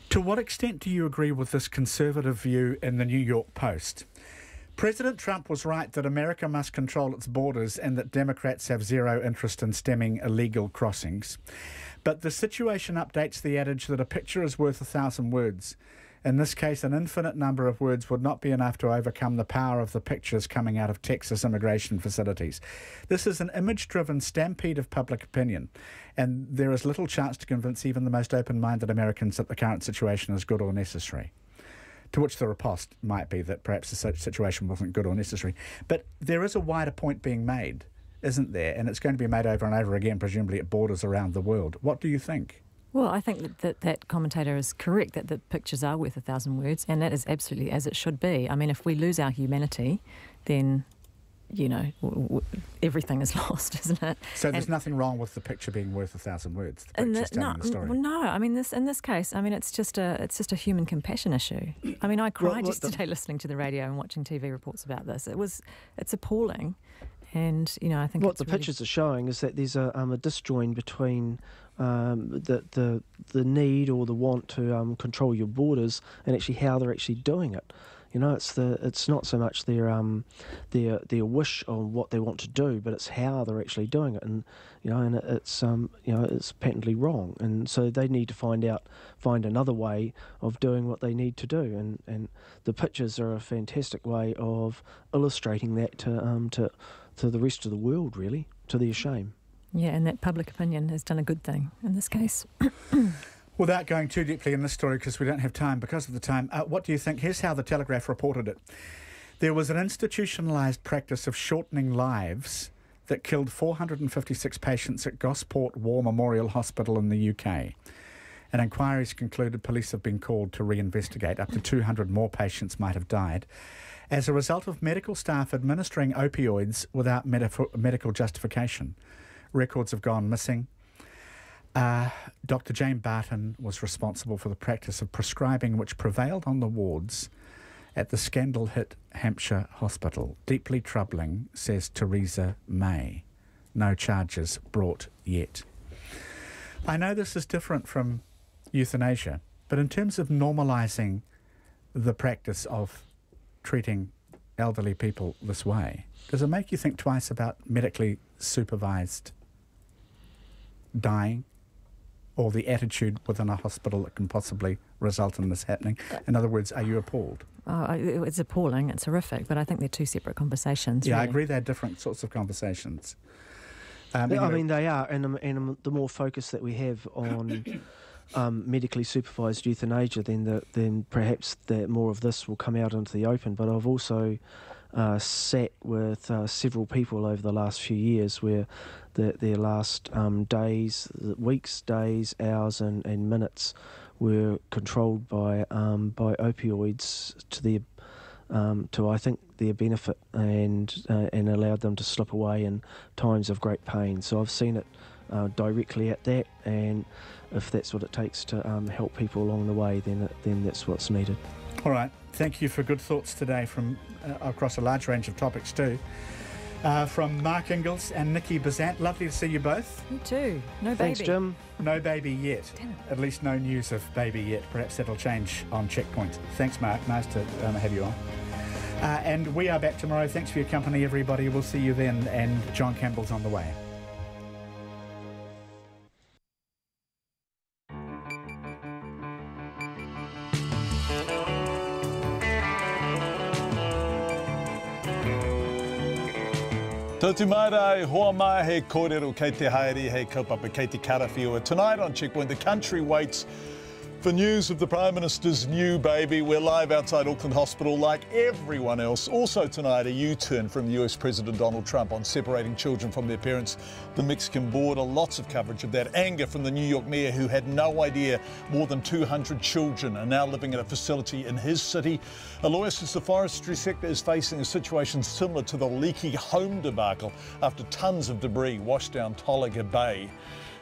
To what extent do you agree with this conservative view in the New York Post? President Trump was right that America must control its borders and that Democrats have zero interest in stemming illegal crossings. But the situation updates the adage that a picture is worth 1,000 words. In this case, an infinite number of words would not be enough to overcome the power of the pictures coming out of Texas immigration facilities. This is an image-driven stampede of public opinion, and there is little chance to convince even the most open-minded Americans that the current situation is good or necessary. To which the riposte might be that perhaps the situation wasn't good or necessary. But there is a wider point being made, isn't there? And it's going to be made over and over again, presumably at borders around the world. What do you think? Well, I think that commentator is correct, that the pictures are worth 1,000 words, and that is absolutely as it should be. I mean, if we lose our humanity, then, you know, everything is lost, isn't it? So there's nothing wrong with the picture being worth 1,000 words. The picture's telling the story. No, I mean, in this case, I mean, it's just a human compassion issue. I mean, I cried yesterday listening to the radio and watching TV reports about this. It's appalling. And, you know, I think what the pictures are showing is that there's a disjoin between the need or the want to control your borders and actually how they're actually doing it. You know, it's not so much their wish on what they want to do, but it's how they're actually doing it, and it's patently wrong, and so they need to find another way of doing what they need to do, and the pictures are a fantastic way of illustrating that to the rest of the world, really, to their shame. Yeah, and that public opinion has done a good thing in this case. Without going too deeply in this story, because we don't have time because of the time, what do you think? Here's how the Telegraph reported it. There was an institutionalised practice of shortening lives that killed 456 patients at Gosport War Memorial Hospital in the UK. And inquiries concluded police have been called to reinvestigate. Up to 200 more patients might have died as a result of medical staff administering opioids without medical justification. Records have gone missing. Dr. Jane Barton was responsible for the practice of prescribing which prevailed on the wards at the scandal-hit Hampshire Hospital. Deeply troubling, says Theresa May. No charges brought yet. I know this is different from euthanasia, but in terms of normalising the practice of treating elderly people this way, does it make you think twice about medically supervised dying, or the attitude within a hospital that can possibly result in this happening? In other words, are you appalled? It's appalling, it's horrific, but I think they're two separate conversations. Yeah, really. I agree they're different sorts of conversations. I mean, they are, and the more focus that we have on medically supervised euthanasia, then perhaps more of this will come out into the open. But I've also sat with several people over the last few years where their last days, weeks, days, hours and minutes were controlled by opioids to I think their benefit, and allowed them to slip away in times of great pain. So I've seen it directly at that, and if that's what it takes to help people along the way, then that's what's needed. All right. Thank you for good thoughts today from across a large range of topics too. From Mark Ingalls and Nikki Bazant. Lovely to see you both. You too. No baby. Thanks, Jim. No baby yet. At least no news of baby yet. Perhaps that'll change on Checkpoint. Thanks, Mark. Nice to have you on. And we are back tomorrow. Thanks for your company, everybody. We'll see you then. And John Campbell's on the way. Tōtu marai, hoa mai, he kōrero kei te haere, he kaupapa kei te karawhiua. Tonight on Checkpoint, the country waits for news of the Prime Minister's new baby. We're live outside Auckland Hospital like everyone else. Also tonight, a U-turn from US President Donald Trump on separating children from their parents, the Mexican border. Lots of coverage of that. Anger from the New York mayor who had no idea more than 200 children are now living at a facility in his city. A lawyer says the forestry sector is facing a situation similar to the leaky home debacle after tons of debris washed down Tolaga Bay.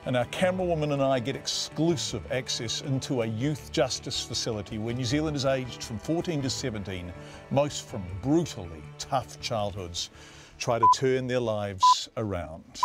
And our camerawoman and I get exclusive access into a youth justice facility where New Zealanders aged from 14 to 17, most from brutally tough childhoods, try to turn their lives around.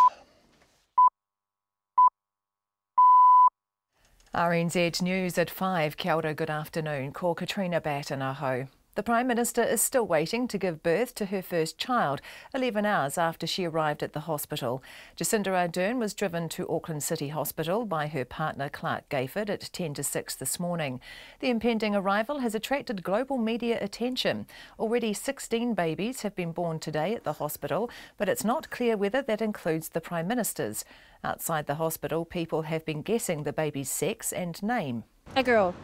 RNZ News at 5. Kia ora, good afternoon. Ko Katrina Batanaho. The Prime Minister is still waiting to give birth to her first child, 11 hours after she arrived at the hospital. Jacinda Ardern was driven to Auckland City Hospital by her partner Clark Gayford at 10 to 6 this morning. The impending arrival has attracted global media attention. Already 16 babies have been born today at the hospital, but it's not clear whether that includes the Prime Minister's. Outside the hospital, people have been guessing the baby's sex and name. A girl.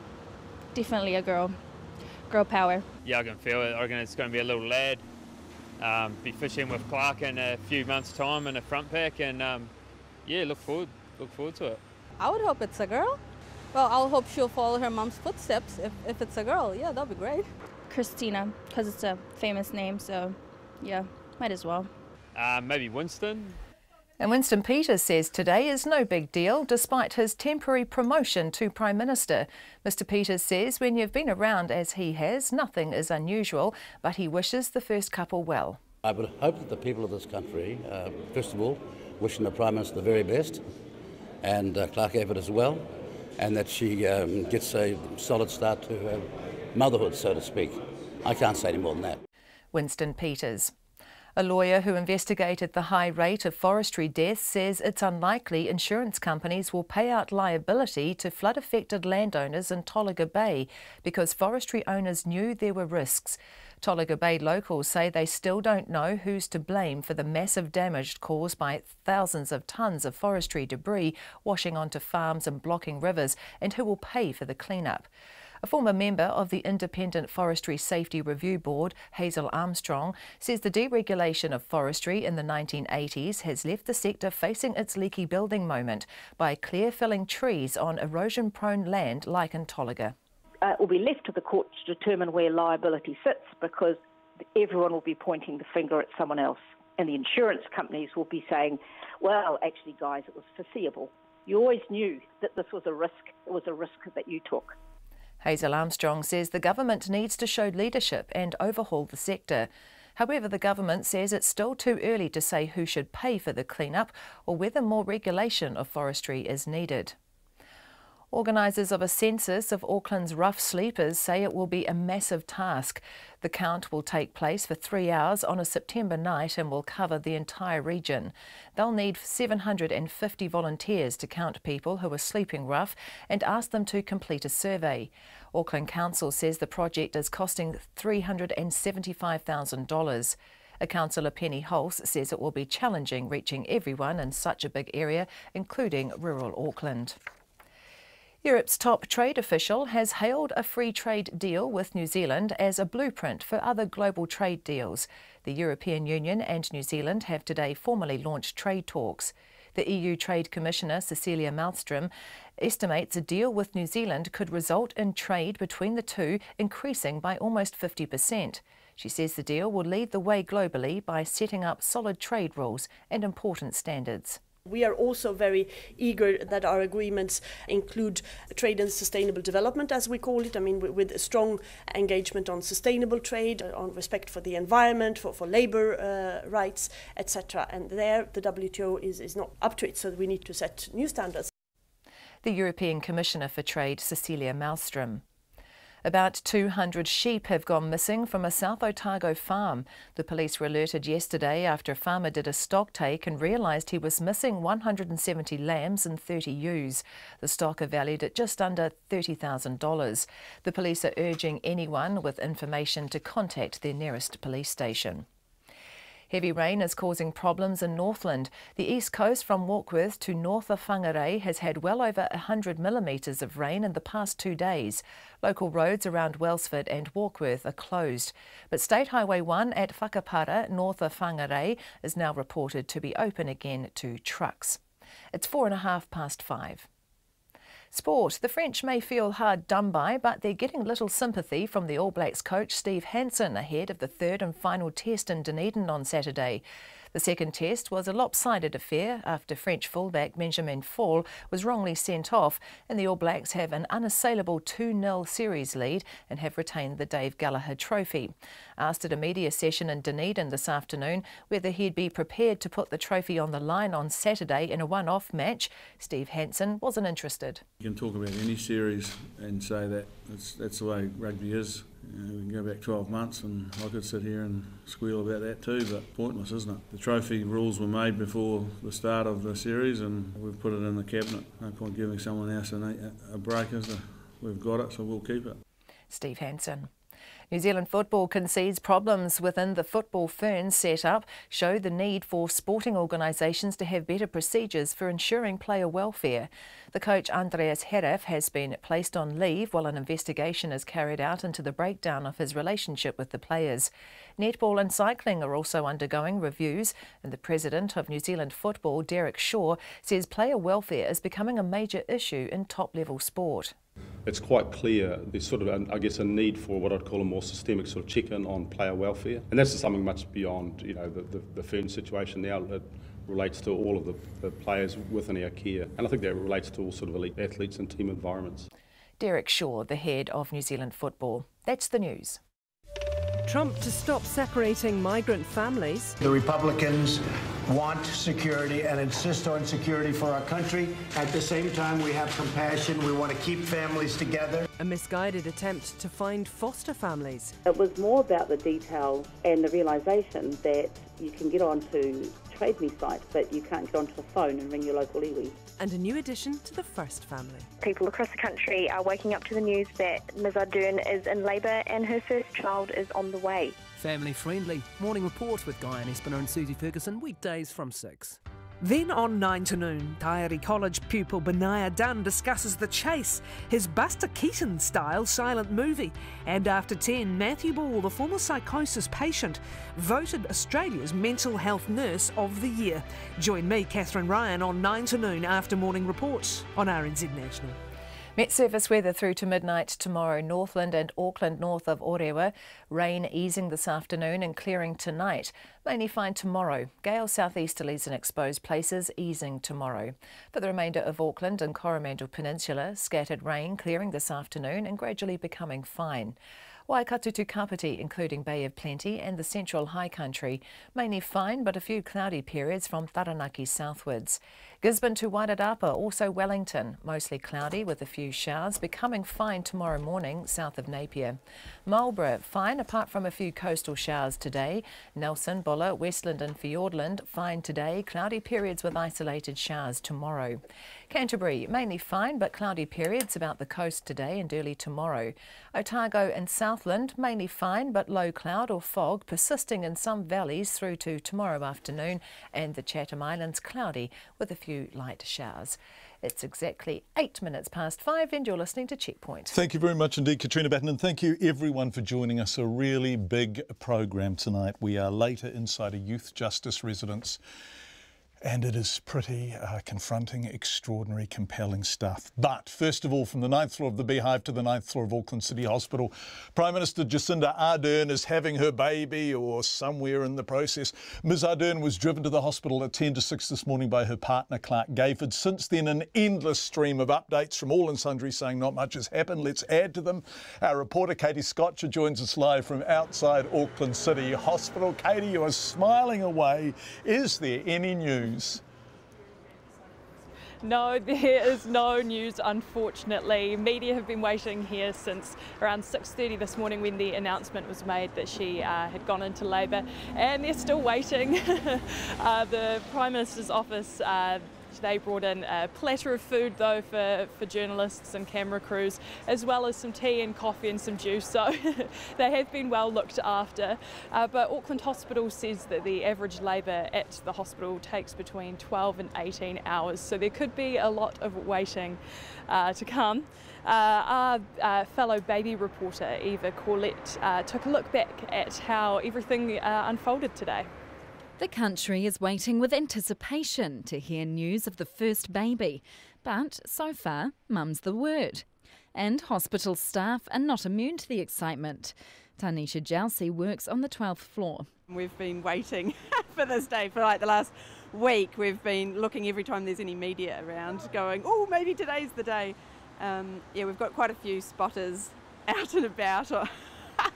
Definitely a girl. Girl power. Yeah, I can feel it. I reckon it's going to be a little lad. Be fishing with Clark in a few months' time in a front pack, and yeah, look forward to it. I would hope it's a girl. Well, I'll hope she'll follow her mom's footsteps if it's a girl. Yeah, that'd be great. Christina, because it's a famous name, so yeah, might as well. Maybe Winston. And Winston Peters says today is no big deal despite his temporary promotion to Prime Minister. Mr Peters says when you've been around as he has, nothing is unusual, but he wishes the first couple well. I would hope that the people of this country, first of all, wishing the Prime Minister the very best, and Clark Gayford as well, and that she gets a solid start to her motherhood, so to speak. I can't say any more than that. Winston Peters. A lawyer who investigated the high rate of forestry deaths says it's unlikely insurance companies will pay out liability to flood-affected landowners in Tolaga Bay because forestry owners knew there were risks. Tolaga Bay locals say they still don't know who's to blame for the massive damage caused by thousands of tonnes of forestry debris washing onto farms and blocking rivers, and who will pay for the clean-up. A former member of the Independent Forestry Safety Review Board, Hazel Armstrong, says the deregulation of forestry in the 1980s has left the sector facing its leaky building moment by clear-filling trees on erosion-prone land like in Tolaga. It will be left to the court to determine where liability sits because everyone will be pointing the finger at someone else. And the insurance companies will be saying, well, actually, guys, it was foreseeable. You always knew that this was a risk. It was a risk that you took. Hazel Armstrong says the government needs to show leadership and overhaul the sector. However, the government says it's still too early to say who should pay for the clean-up or whether more regulation of forestry is needed. Organisers of a census of Auckland's rough sleepers say it will be a massive task. The count will take place for 3 hours on a September night and will cover the entire region. They'll need 750 volunteers to count people who are sleeping rough and ask them to complete a survey. Auckland Council says the project is costing $375,000. A councillor, Penny Hulse, says it will be challenging reaching everyone in such a big area, including rural Auckland. Europe's top trade official has hailed a free trade deal with New Zealand as a blueprint for other global trade deals. The European Union and New Zealand have today formally launched trade talks. The EU Trade Commissioner, Cecilia Malmström, estimates a deal with New Zealand could result in trade between the two increasing by almost 50%. She says the deal will lead the way globally by setting up solid trade rules and important standards. We are also very eager that our agreements include trade and sustainable development, as we call it. I mean, with a strong engagement on sustainable trade, on respect for the environment, for labour rights, etc. And there, the WTO is not up to it, so we need to set new standards. The European Commissioner for Trade, Cecilia Malmström. About 200 sheep have gone missing from a South Otago farm. The police were alerted yesterday after a farmer did a stock take and realised he was missing 170 lambs and 30 ewes. The stock are valued at just under $30,000. The police are urging anyone with information to contact their nearest police station. Heavy rain is causing problems in Northland. The east coast from Warkworth to north of Whangarei has had well over 100 millimetres of rain in the past 2 days. Local roads around Wellsford and Warkworth are closed. But State Highway 1 at Whakapara, north of Whangarei, is now reported to be open again to trucks. It's 5:04. Sport. The French may feel hard done by, but they're getting little sympathy from the All Blacks coach Steve Hansen ahead of the third and final test in Dunedin on Saturday. The second test was a lopsided affair after French fullback Benjamin Fall was wrongly sent off, and the All Blacks have an unassailable 2-0 series lead and have retained the Dave Gallagher Trophy. Asked at a media session in Dunedin this afternoon whether he'd be prepared to put the trophy on the line on Saturday in a one-off match, Steve Hansen wasn't interested. You can talk about any series and say that that's the way rugby is. You know, we can go back 12 months and I could sit here and squeal about that too, but pointless, isn't it? The trophy rules were made before the start of the series and we've put it in the cabinet. No point giving someone else a break, is there? We've got it, so we'll keep it. Steve Hansen. New Zealand football concedes problems within the Football Ferns set-up show the need for sporting organisations to have better procedures for ensuring player welfare. The coach Andreas Heref has been placed on leave while an investigation is carried out into the breakdown of his relationship with the players. Netball and cycling are also undergoing reviews, and the president of New Zealand Football, Derek Shaw, says player welfare is becoming a major issue in top-level sport. It's quite clear there's sort of, I guess, a need for what I'd call a more systemic sort of check-in on player welfare. And that's something much beyond, you know, the Fern situation now. It relates to all of the players within our care. And I think that relates to all sort of elite athletes and team environments. Derek Shaw, the head of New Zealand Football. That's the news. Trump to stop separating migrant families. The Republicans want security and insist on security for our country. At the same time, we have compassion. We want to keep families together. A misguided attempt to find foster families. It was more about the detail and the realisation that you can get onto Trade Me sites, but you can't get onto the phone and ring your local iwi. And a new addition to the First family. People across the country are waking up to the news that Ms Ardern is in labour and her first child is on the way. Family friendly. Morning Report with Guy and Espiner and Susie Ferguson, weekdays from 6. Then on 9 to noon, Taieri College pupil Benaiah Dunn discusses The Chase, his Buster Keaton-style silent movie. And after 10, Matthew Ball, the former psychosis patient, voted Australia's Mental Health Nurse of the Year. Join me, Catherine Ryan, on 9 to noon after Morning Report on RNZ National. Met surface weather through to midnight tomorrow. Northland and Auckland north of Orewa. Rain easing this afternoon and clearing tonight. Mainly fine tomorrow. Gale southeasterlies in exposed places easing tomorrow. For the remainder of Auckland and Coromandel Peninsula, scattered rain clearing this afternoon and gradually becoming fine. Waikato to Kapiti, including Bay of Plenty and the central high country. Mainly fine, but a few cloudy periods from Taranaki southwards. Gisborne to Wairarapa, also Wellington. Mostly cloudy with a few showers, becoming fine tomorrow morning south of Napier. Marlborough, fine apart from a few coastal showers today. Nelson, Buller, Westland and Fiordland, fine today. Cloudy periods with isolated showers tomorrow. Canterbury, mainly fine but cloudy periods about the coast today and early tomorrow. Otago and Southland, mainly fine but low cloud or fog persisting in some valleys through to tomorrow afternoon, and the Chatham Islands cloudy with a few light showers. It's exactly 8 minutes past 5 and you're listening to Checkpoint. Thank you very much indeed, Katrina Batten, and thank you everyone for joining us. A really big program tonight. We are later inside a youth justice residence. And it is pretty confronting, extraordinary, compelling stuff. But first of all, from the 9th floor of the Beehive to the 9th floor of Auckland City Hospital, Prime Minister Jacinda Ardern is having her baby, or somewhere in the process. Ms Ardern was driven to the hospital at 10 to 6 this morning by her partner Clark Gayford. Since then, an endless stream of updates from all and sundry saying not much has happened. Let's add to them. Our reporter Katie Scotcher joins us live from outside Auckland City Hospital. Katie, you are smiling away. Is there any news? No, there is no news, unfortunately. Media have been waiting here since around 6:30 this morning when the announcement was made that she had gone into labour, and they're still waiting. The Prime Minister's office, they brought in a platter of food though for journalists and camera crews, as well as some tea and coffee and some juice, so they have been well looked after. But Auckland Hospital says that the average labour at the hospital takes between 12 and 18 hours, so there could be a lot of waiting to come. Our fellow baby reporter Eva Corlett took a look back at how everything unfolded today. The country is waiting with anticipation to hear news of the first baby, but so far, mum's the word. And hospital staff are not immune to the excitement. Tanisha Jalsi works on the 12th floor. We've been waiting for this day. For like the last week, we've been looking every time there's any media around, going, oh, maybe today's the day. Yeah, we've got quite a few spotters out and about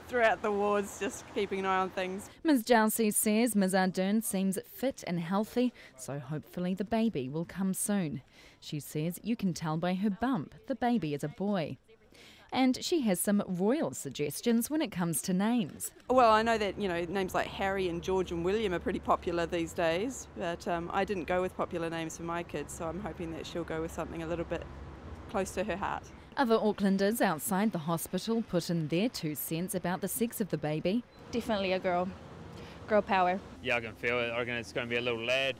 throughout the wards, just keeping an eye on things. Ms Jalsi says Ms Ardern seems fit and healthy, so hopefully the baby will come soon. She says you can tell by her bump the baby is a boy. And she has some royal suggestions when it comes to names. Well, I know that, names like Harry and George and William are pretty popular these days, but I didn't go with popular names for my kids, so I'm hoping that she'll go with something a little bit close to her heart. Other Aucklanders outside the hospital put in their 2 cents about the sex of the baby. Definitely a girl. Girl power. Yeah, I can feel it. I reckon it's going to be a little lad.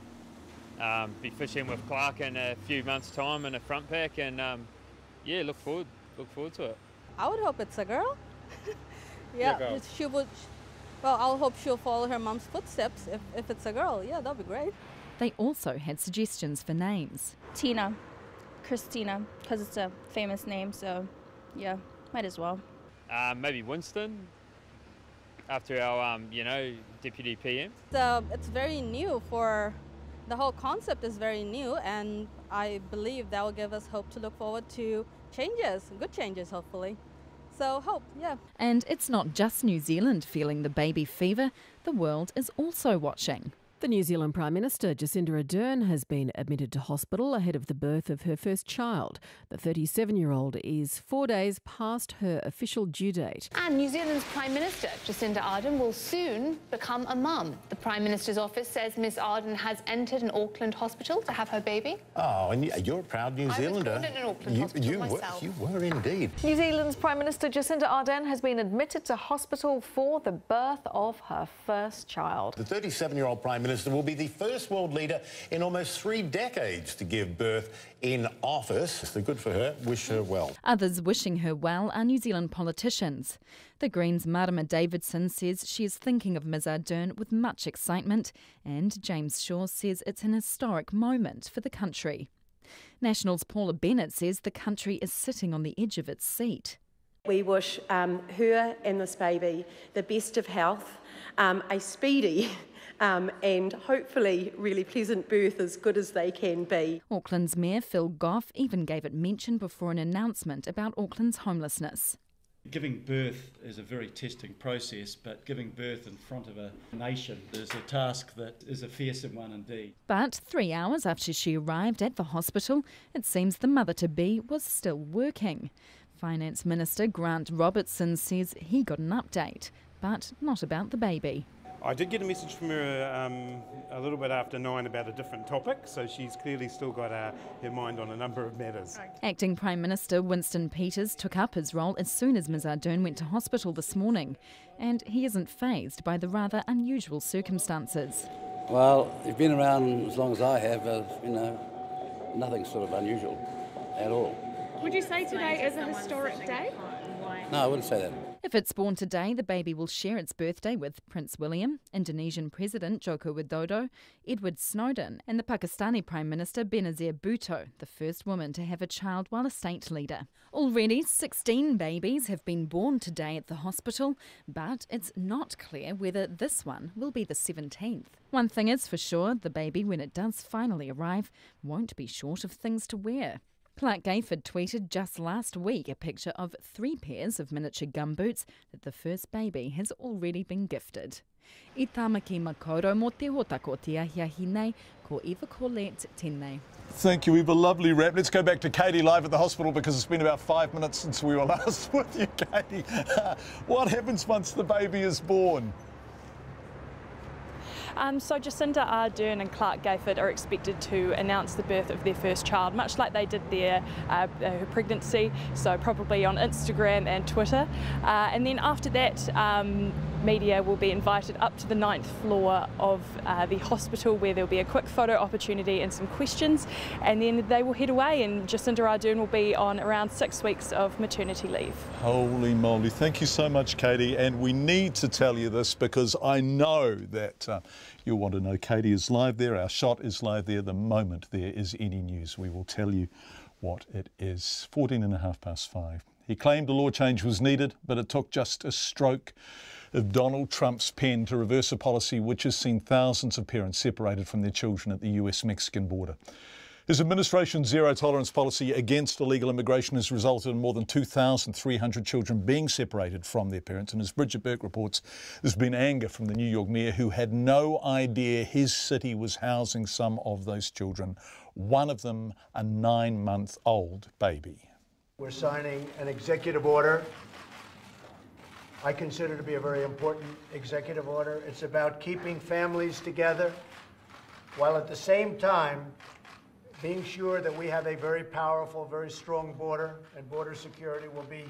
Be fishing with Clark in a few months' time in a front pack, and yeah, look forward to it. I would hope it's a girl. Yeah, girl. She would. Well, I'll hope she'll follow her mom's footsteps if it's a girl. Yeah, that'd be great. They also had suggestions for names. Tina, Christina, because it's a famous name, so yeah, might as well. Maybe Winston, after our deputy PM. It's very new the whole concept is very new, and I believe that will give us hope to look forward to changes, good changes, hopefully. So hope, yeah. And it's not just New Zealand feeling the baby fever, the world is also watching. The New Zealand Prime Minister, Jacinda Ardern, has been admitted to hospital ahead of the birth of her first child. The 37-year-old is 4 days past her official due date. And New Zealand's Prime Minister, Jacinda Ardern, will soon become a mum. The Prime Minister's office says Miss Ardern has entered an Auckland hospital to have her baby. Oh, and you're a proud New Zealander. I was born in an Auckland hospital myself. You were indeed. New Zealand's Prime Minister Jacinda Ardern has been admitted to hospital for the birth of her first child. The 37-year-old Prime Minister will be the first world leader in almost 3 decades to give birth in office. So good for her. Wish her well. Others wishing her well are New Zealand politicians. The Greens' Marama Davidson says she is thinking of Ms Ardern with much excitement, and James Shaw says it's an historic moment for the country. Nationals' Paula Bennett says the country is sitting on the edge of its seat. We wish her and this baby the best of health, a speedy and hopefully really pleasant birth, as good as they can be. Auckland's Mayor Phil Goff even gave it mention before an announcement about Auckland's homelessness. Giving birth is a very testing process, but giving birth in front of a nation is a task that is a fearsome one indeed. But 3 hours after she arrived at the hospital, it seems the mother-to-be was still working. Finance Minister Grant Robertson says he got an update, but not about the baby. I did get a message from her a little bit after 9 about a different topic, so she's clearly still got her mind on a number of matters. Acting Prime Minister Winston Peters took up his role as soon as Ms Ardern went to hospital this morning, and he isn't fazed by the rather unusual circumstances. Well, you've been around as long as I have, nothing sort of unusual at all. Would you say today is a historic day? No, I wouldn't say that. If it's born today, the baby will share its birthday with Prince William, Indonesian President Joko Widodo, Edward Snowden and the Pakistani Prime Minister Benazir Bhutto, the first woman to have a child while a state leader. Already 16 babies have been born today at the hospital, but it's not clear whether this one will be the 17th. One thing is for sure, the baby, when it does finally arrive, won't be short of things to wear. Clark Gayford tweeted just last week a picture of 3 pairs of miniature gumboots that the first baby has already been gifted. I tamaki makoro mo te hotako te ahiahi nei, ko iwa kolet tēnei. Thank you. We have a lovely wrap. Let's go back to Katie live at the hospital because it's been about 5 minutes since we were last with you, Katie. What happens once the baby is born? So Jacinda Ardern and Clark Gayford are expected to announce the birth of their first child, much like they did her pregnancy, so probably on Instagram and Twitter. And then after that, media will be invited up to the 9th floor of the hospital, where there'll be a quick photo opportunity and some questions, and then they will head away, and Jacinda Ardern will be on around 6 weeks of maternity leave. Holy moly. Thank you so much, Katie. And we need to tell you this because I know that you'll want to know. Katie is live there. Our shot is live there. The moment there is any news, we will tell you what it is. 14 and a half past 5. He claimed a law change was needed, but it took just a stroke of Donald Trump's pen to reverse a policy which has seen thousands of parents separated from their children at the US-Mexican border. His administration's zero-tolerance policy against illegal immigration has resulted in more than 2,300 children being separated from their parents. And as Bridget Burke reports, there's been anger from the New York mayor who had no idea his city was housing some of those children, one of them a 9-month-old baby. We're signing an executive order. I consider to be a very important executive order. It's about keeping families together while at the same time being sure that we have a very powerful, very strong border, and border security will be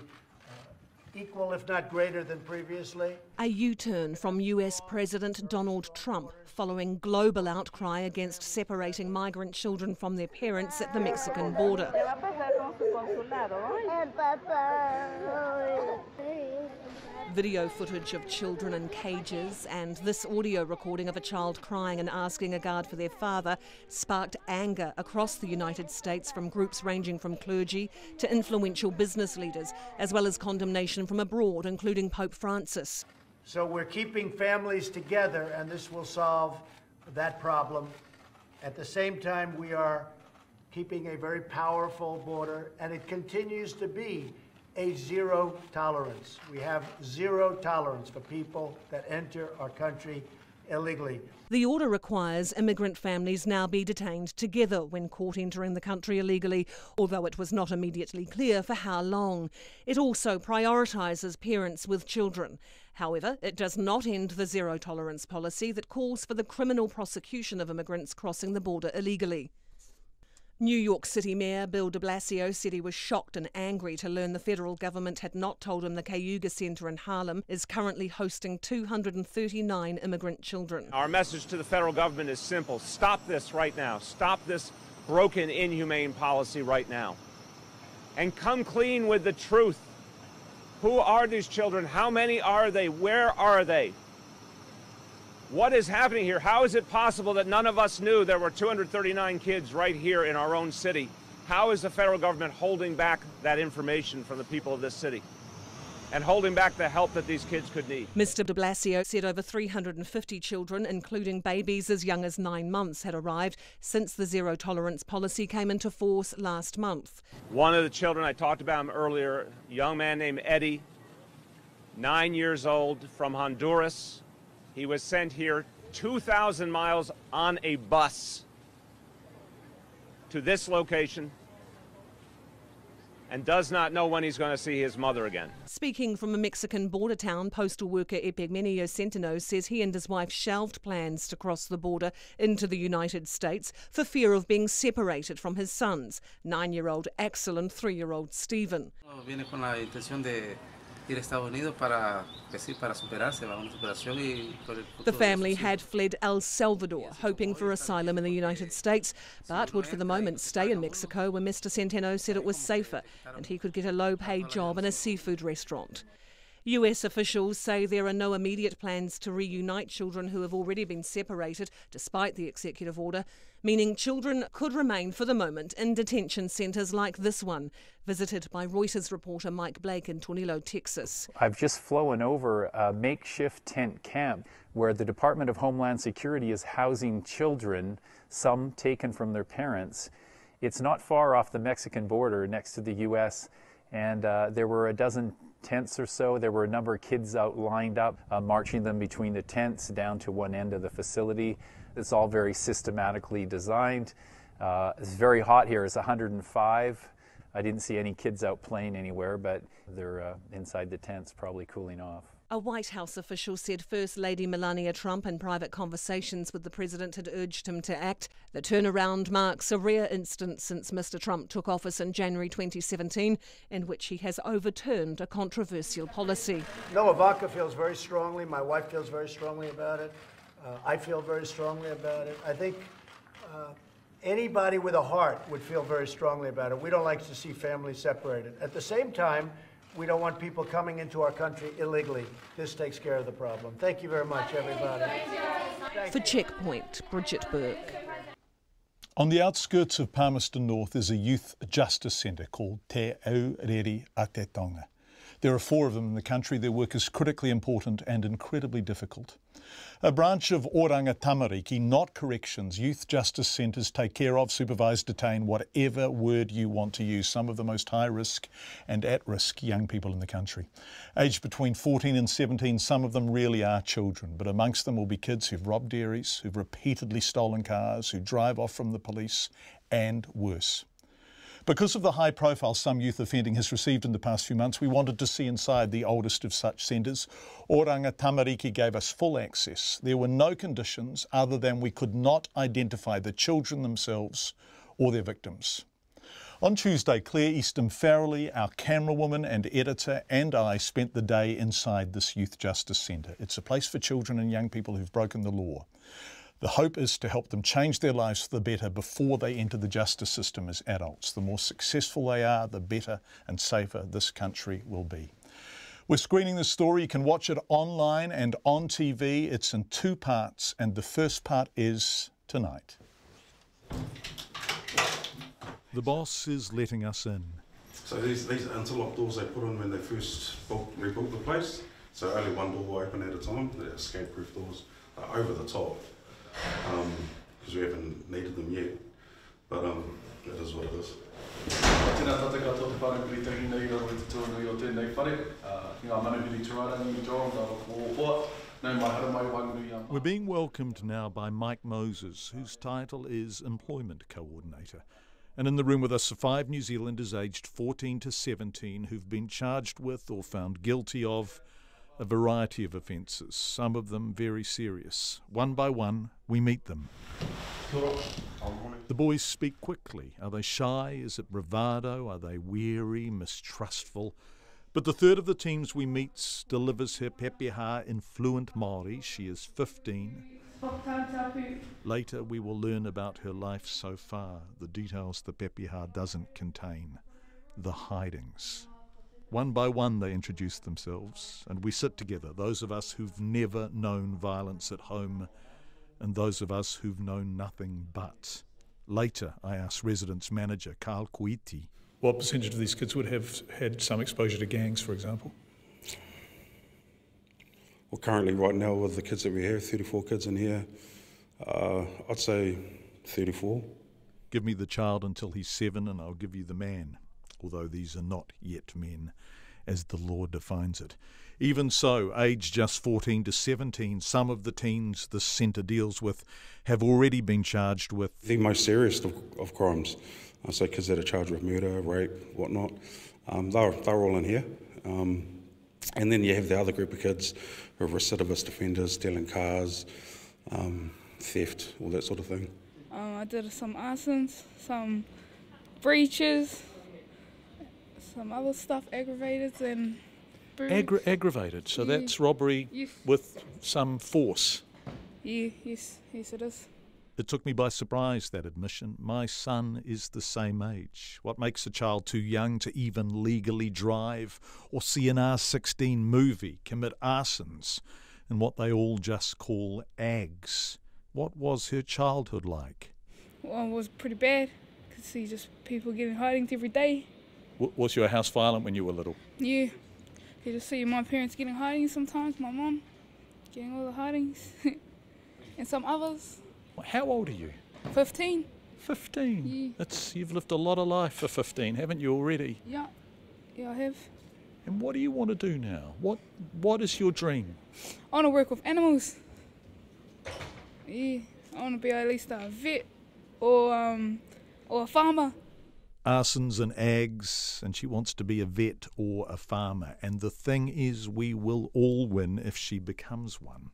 equal, if not greater than previously. A U-turn from US President Donald Trump following global outcry against separating migrant children from their parents at the Mexican border. Video footage of children in cages and this audio recording of a child crying and asking a guard for their father sparked anger across the United States from groups ranging from clergy to influential business leaders, as well as condemnation from abroad, including Pope Francis. So we're keeping families together, and this will solve that problem. At the same time, we are keeping a very powerful border, and it continues to be a zero tolerance. We have zero tolerance for people that enter our country illegally. The order requires immigrant families now be detained together when caught entering the country illegally, although it was not immediately clear for how long. It also prioritises parents with children. However, it does not end the zero tolerance policy that calls for the criminal prosecution of immigrants crossing the border illegally. New York City Mayor Bill de Blasio said he was shocked and angry to learn the federal government had not told him the Cayuga Centre in Harlem is currently hosting 239 immigrant children. Our message to the federal government is simple. Stop this right now. Stop this broken, inhumane policy right now. And come clean with the truth. Who are these children? How many are they? Where are they? What is happening here? How is it possible that none of us knew there were 239 kids right here in our own city? How is the federal government holding back that information from the people of this city and holding back the help that these kids could need? Mr de Blasio said over 350 children, including babies as young as 9 months, had arrived since the zero tolerance policy came into force last month. One of the children, I talked about him earlier, a young man named Eddie, 9 years old, from Honduras. He was sent here 2,000 miles on a bus to this location and does not know when he's going to see his mother again. Speaking from a Mexican border town, postal worker Epigmenio Centeno says he and his wife shelved plans to cross the border into the United States for fear of being separated from his sons, 9-year-old Axel and 3-year-old Stephen. The family had fled El Salvador, hoping for asylum in the United States, but would for the moment stay in Mexico where Mr Centeno said it was safer and he could get a low-paid job in a seafood restaurant. US officials say there are no immediate plans to reunite children who have already been separated, despite the executive order, meaning children could remain for the moment in detention centres like this one, visited by Reuters reporter Mike Blake in Tornillo, Texas. I've just flown over a makeshift tent camp where the Department of Homeland Security is housing children, some taken from their parents. It's not far off the Mexican border next to the US, and there were a dozen tents or so. There were a number of kids out lined up, marching them between the tents down to one end of the facility. It's all very systematically designed. It's very hot here. It's 105. I didn't see any kids out playing anywhere, but they're inside the tents, probably cooling off. A White House official said First Lady Melania Trump in private conversations with the president had urged him to act. The turnaround marks a rare instance since Mr Trump took office in January 2017, in which he has overturned a controversial policy. No, Ivanka feels very strongly. My wife feels very strongly about it. I feel very strongly about it. I think anybody with a heart would feel very strongly about it. We don't like to see families separated. At the same time, we don't want people coming into our country illegally. This takes care of the problem. Thank you very much, everybody. For Checkpoint, Bridget Burke. On the outskirts of Palmerston North is a youth justice centre called Te Aureri a Te Tonga. There are 4 of them in the country. Their work is critically important and incredibly difficult. A branch of Oranga Tamariki, not corrections, youth justice centres take care of, supervise, detain, whatever word you want to use, some of the most high risk and at risk young people in the country. Aged between 14 and 17, some of them really are children, but amongst them will be kids who've robbed dairies, who've repeatedly stolen cars, who drive off from the police, and worse. Because of the high profile some youth offending has received in the past few months, we wanted to see inside the oldest of such centres. Oranga Tamariki gave us full access. There were no conditions other than we could not identify the children themselves or their victims. On Tuesday, Claire Easton Farrelly, our camerawoman and editor, and I spent the day inside this youth justice centre. It's a place for children and young people who've broken the law. The hope is to help them change their lives for the better before they enter the justice system as adults. The more successful they are, the better and safer this country will be. We're screening this story. You can watch it online and on TV. It's in 2 parts, and the first part is tonight. The boss is letting us in. So these are interlock doors they put in when they first rebuilt the place. So only one door will open at a time. They're escape-proof doors, over the top. Because we haven't needed them yet, but it is what it is. Tēnā tata katoa te whanakuri tahi nei raro i te tuanui o tēnei whare. Ngā manuhiri tūrangi John, raro ko hoa. Nau mai hara mai wangui am. We're being welcomed now by Mike Moses, whose title is Employment Coordinator. And in the room with us are 5 New Zealanders aged 14 to 17 who've been charged with or found guilty of a variety of offences, some of them very serious. One by one, we meet them. The boys speak quickly. Are they shy? Is it bravado? Are they weary, mistrustful? But the third of the teams we meet delivers her pepeha in fluent Māori. She is 15. Later, we will learn about her life so far, the details the pepeha doesn't contain, the hidings. One by one they introduce themselves, and we sit together, those of us who've never known violence at home and those of us who've known nothing but. Later, I asked residence manager Carl Kuiti. What percentage of these kids would have had some exposure to gangs, for example? Well, currently right now with the kids that we have, 34 kids in here, I'd say 34. Give me the child until he's 7 and I'll give you the man. Although these are not yet men, as the law defines it. Even so, aged just 14 to 17, some of the teens this centre deals with have already been charged with the most serious of crimes. So kids that are charged with murder, rape, whatnot, they're all in here. And then you have the other group of kids who are recidivist offenders, stealing cars, theft, all that sort of thing. I did some arsons, some breaches, some other stuff, aggravated and aggravated, so that's robbery with some force. Yes it is. It took me by surprise, that admission. My son is the same age. What makes a child too young to even legally drive or see an R16 movie, commit arsons, and what they all just call ags? What was her childhood like? Well, it was pretty bad. Could see just people getting hidings every day. Was your house violent when you were little? Yeah. You just see my parents getting hidings sometimes, my mum getting all the hidings, and some others. How old are you? 15. 15? Yeah. You've lived a lot of life for 15, haven't you already? Yeah, I have. And what do you want to do now? What is your dream? I want to work with animals. Yeah, I want to be at least a vet or a farmer. Arsons and ags, and she wants to be a vet or a farmer. And the thing is, we will all win if she becomes one.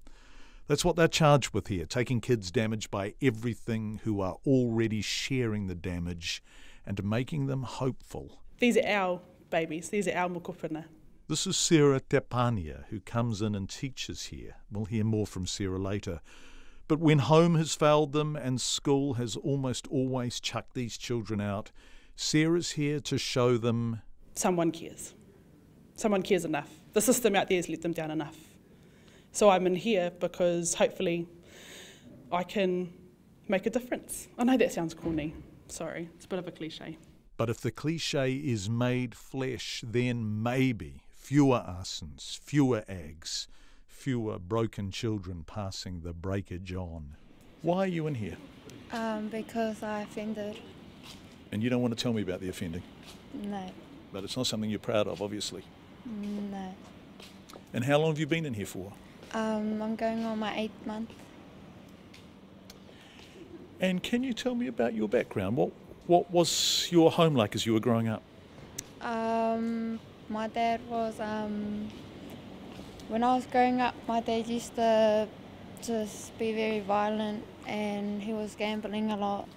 That's what they're charged with here, taking kids damaged by everything who are already sharing the damage and making them hopeful. These are our babies, these are our mokopuna. This is Sarah Tepania, who comes in and teaches here. We'll hear more from Sarah later. But when home has failed them and school has almost always chucked these children out, Sarah's here to show them someone cares. Someone cares enough. The system out there has let them down enough. So I'm in here because hopefully I can make a difference. I know that sounds corny. Sorry, it's a bit of a cliche. But if the cliche is made flesh, then maybe fewer arsons, fewer ags, fewer broken children passing the breakage on. Why are you in here? Because I offended. And you don't want to tell me about the offending? No. But it's not something you're proud of, obviously. No. And how long have you been in here for? I'm going on my 8th month. And can you tell me about your background? What was your home like as you were growing up? My dad was, when I was growing up, my dad used to just be very violent, and he was gambling a lot,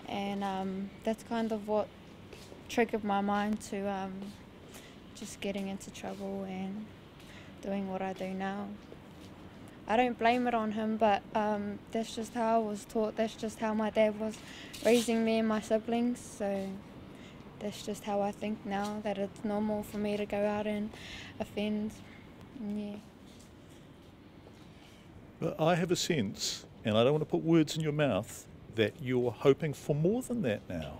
and that's kind of what triggered my mind to just getting into trouble and doing what I do now. I don't blame it on him, but that's just how I was taught. That's just how my dad was raising me and my siblings, so that's just how I think now, that it's normal for me to go out and offend. Yeah. But I have a sense, and I don't want to put words in your mouth, that you're hoping for more than that now.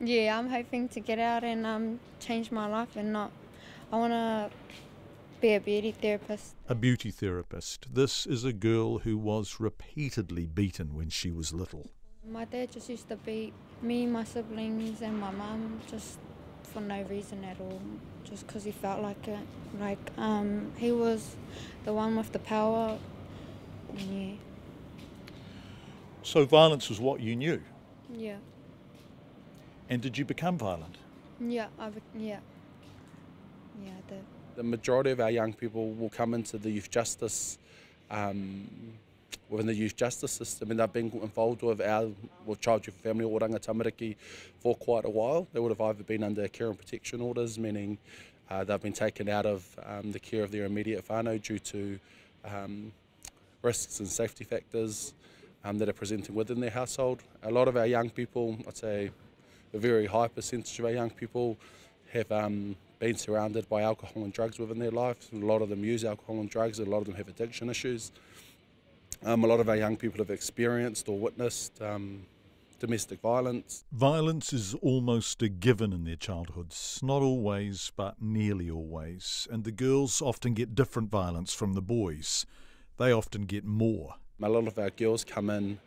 Yeah, I'm hoping to get out and change my life, and I want to be a beauty therapist. A beauty therapist. This is a girl who was repeatedly beaten when she was little. My dad just used to beat me, my siblings and my mum just for no reason at all, just because he felt like it. Like, he was the one with the power. Yeah. So violence was what you knew? Yeah. And did you become violent? Yeah, I did. The majority of our young people will come into the youth justice, within the youth justice system, and they've been involved with Child, Youth, Family or Rangatamariki for quite a while. They would have either been under care and protection orders, meaning they've been taken out of the care of their immediate whānau due to risks and safety factors that are presenting within their household. A lot of our young people, I'd say a very high percentage of our young people, have been surrounded by alcohol and drugs within their lives. A lot of them use alcohol and drugs, a lot of them have addiction issues. A lot of our young people have experienced or witnessed domestic violence. Violence is almost a given in their childhoods. Not always, but nearly always. And the girls often get different violence from the boys. They often get more. A lot of our girls come in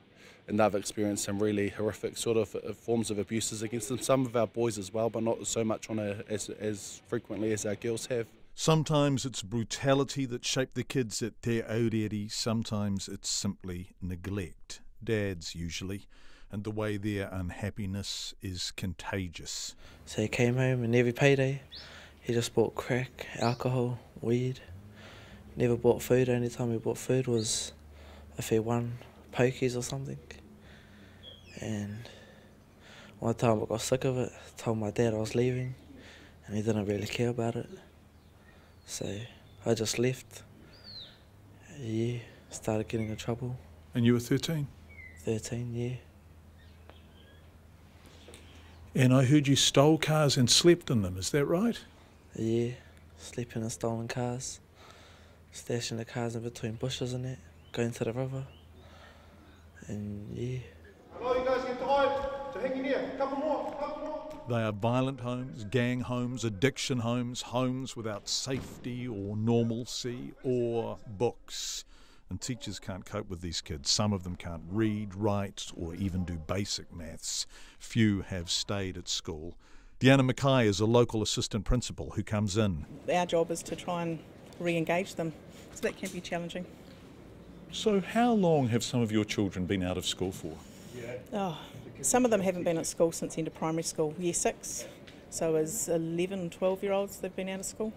and they've experienced some really horrific sort of forms of abuses against them. Some of our boys as well, but not so much as frequently as our girls have. Sometimes it's brutality that shaped the kids at te aureri. Sometimes it's simply neglect. Dads usually, and the way their unhappiness is contagious. So he came home and every payday he just bought crack, alcohol, weed. Never bought food. Only time he bought food was if he won pokies or something. And one time I got sick of it, told my dad I was leaving, and he didn't really care about it. So I just left. Yeah, started getting in trouble. And you were 13? 13, yeah. And I heard you stole cars and slept in them, is that right? Yeah, sleeping in stolen cars, stashing the cars in between bushes and that, going to the river, and yeah. Hello, you guys get tired? So hang in here, couple more. They are violent homes, gang homes, addiction homes, homes without safety or normalcy or books. And teachers can't cope with these kids. Some of them can't read, write, or even do basic maths. Few have stayed at school. Deanna Mackay is a local assistant principal who comes in. Our job is to try and re-engage them, so that can be challenging. So how long have some of your children been out of school for? Oh, some of them haven't been at school since the end of primary school, year 6. So as 11, 12-year-olds they've been out of school.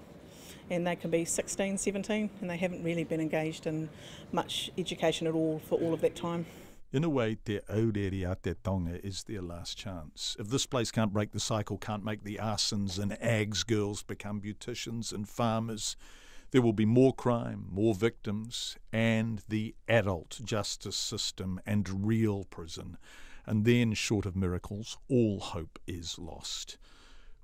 And they can be 16, 17, and they haven't really been engaged in much education at all for all of that time. In a way, te aureri a te tonga is their last chance. If this place can't break the cycle, can't make the arsons and ags girls become beauticians and farmers, there will be more crime, more victims, and the adult justice system and real prison. And then, short of miracles, all hope is lost.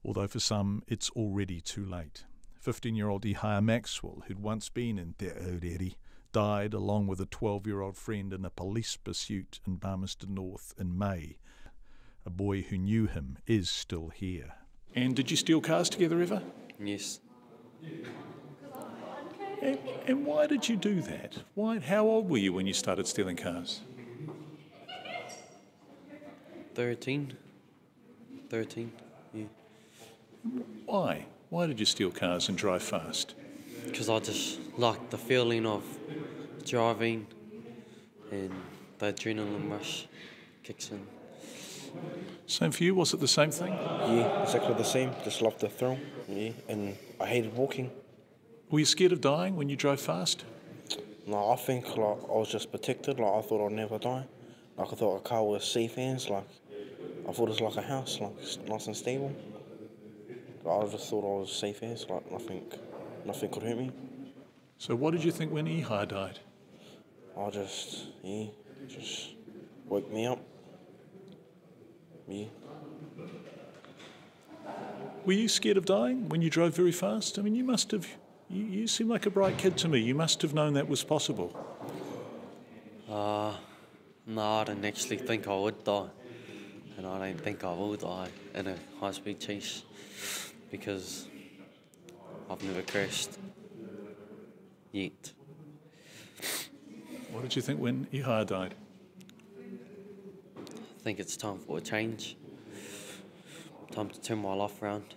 Although for some, it's already too late. 15-year-old Ihaya Maxwell, who'd once been in te aureri, died along with a 12-year-old friend in a police pursuit in Palmerston North in May. A boy who knew him is still here. And did you steal cars together ever? Yes. And why did you do that? How old were you when you started stealing cars? 13, yeah. Why? Why did you steal cars and drive fast? Because I just liked the feeling of driving and the adrenaline rush kicks in. Same for you? Was it the same thing? Yeah, exactly the same. Just loved the thrill, yeah, and I hated walking. Were you scared of dying when you drove fast? No, I think I was just protected. I thought I'd never die. I thought a car was safe hands. I thought it was like a house, it's nice and stable. I just thought I was safe hands. Nothing could hurt me. So what did you think when Iha died? Just woke me up. Yeah. Were you scared of dying when you drove very fast? I mean, you must have. You seem like a bright kid to me. You must have known that was possible. No, I didn't actually think I would die. And I don't think I will die in a high-speed chase because I've never crashed yet. What did you think when Iha died? I think it's time for a change. Time to turn my life around.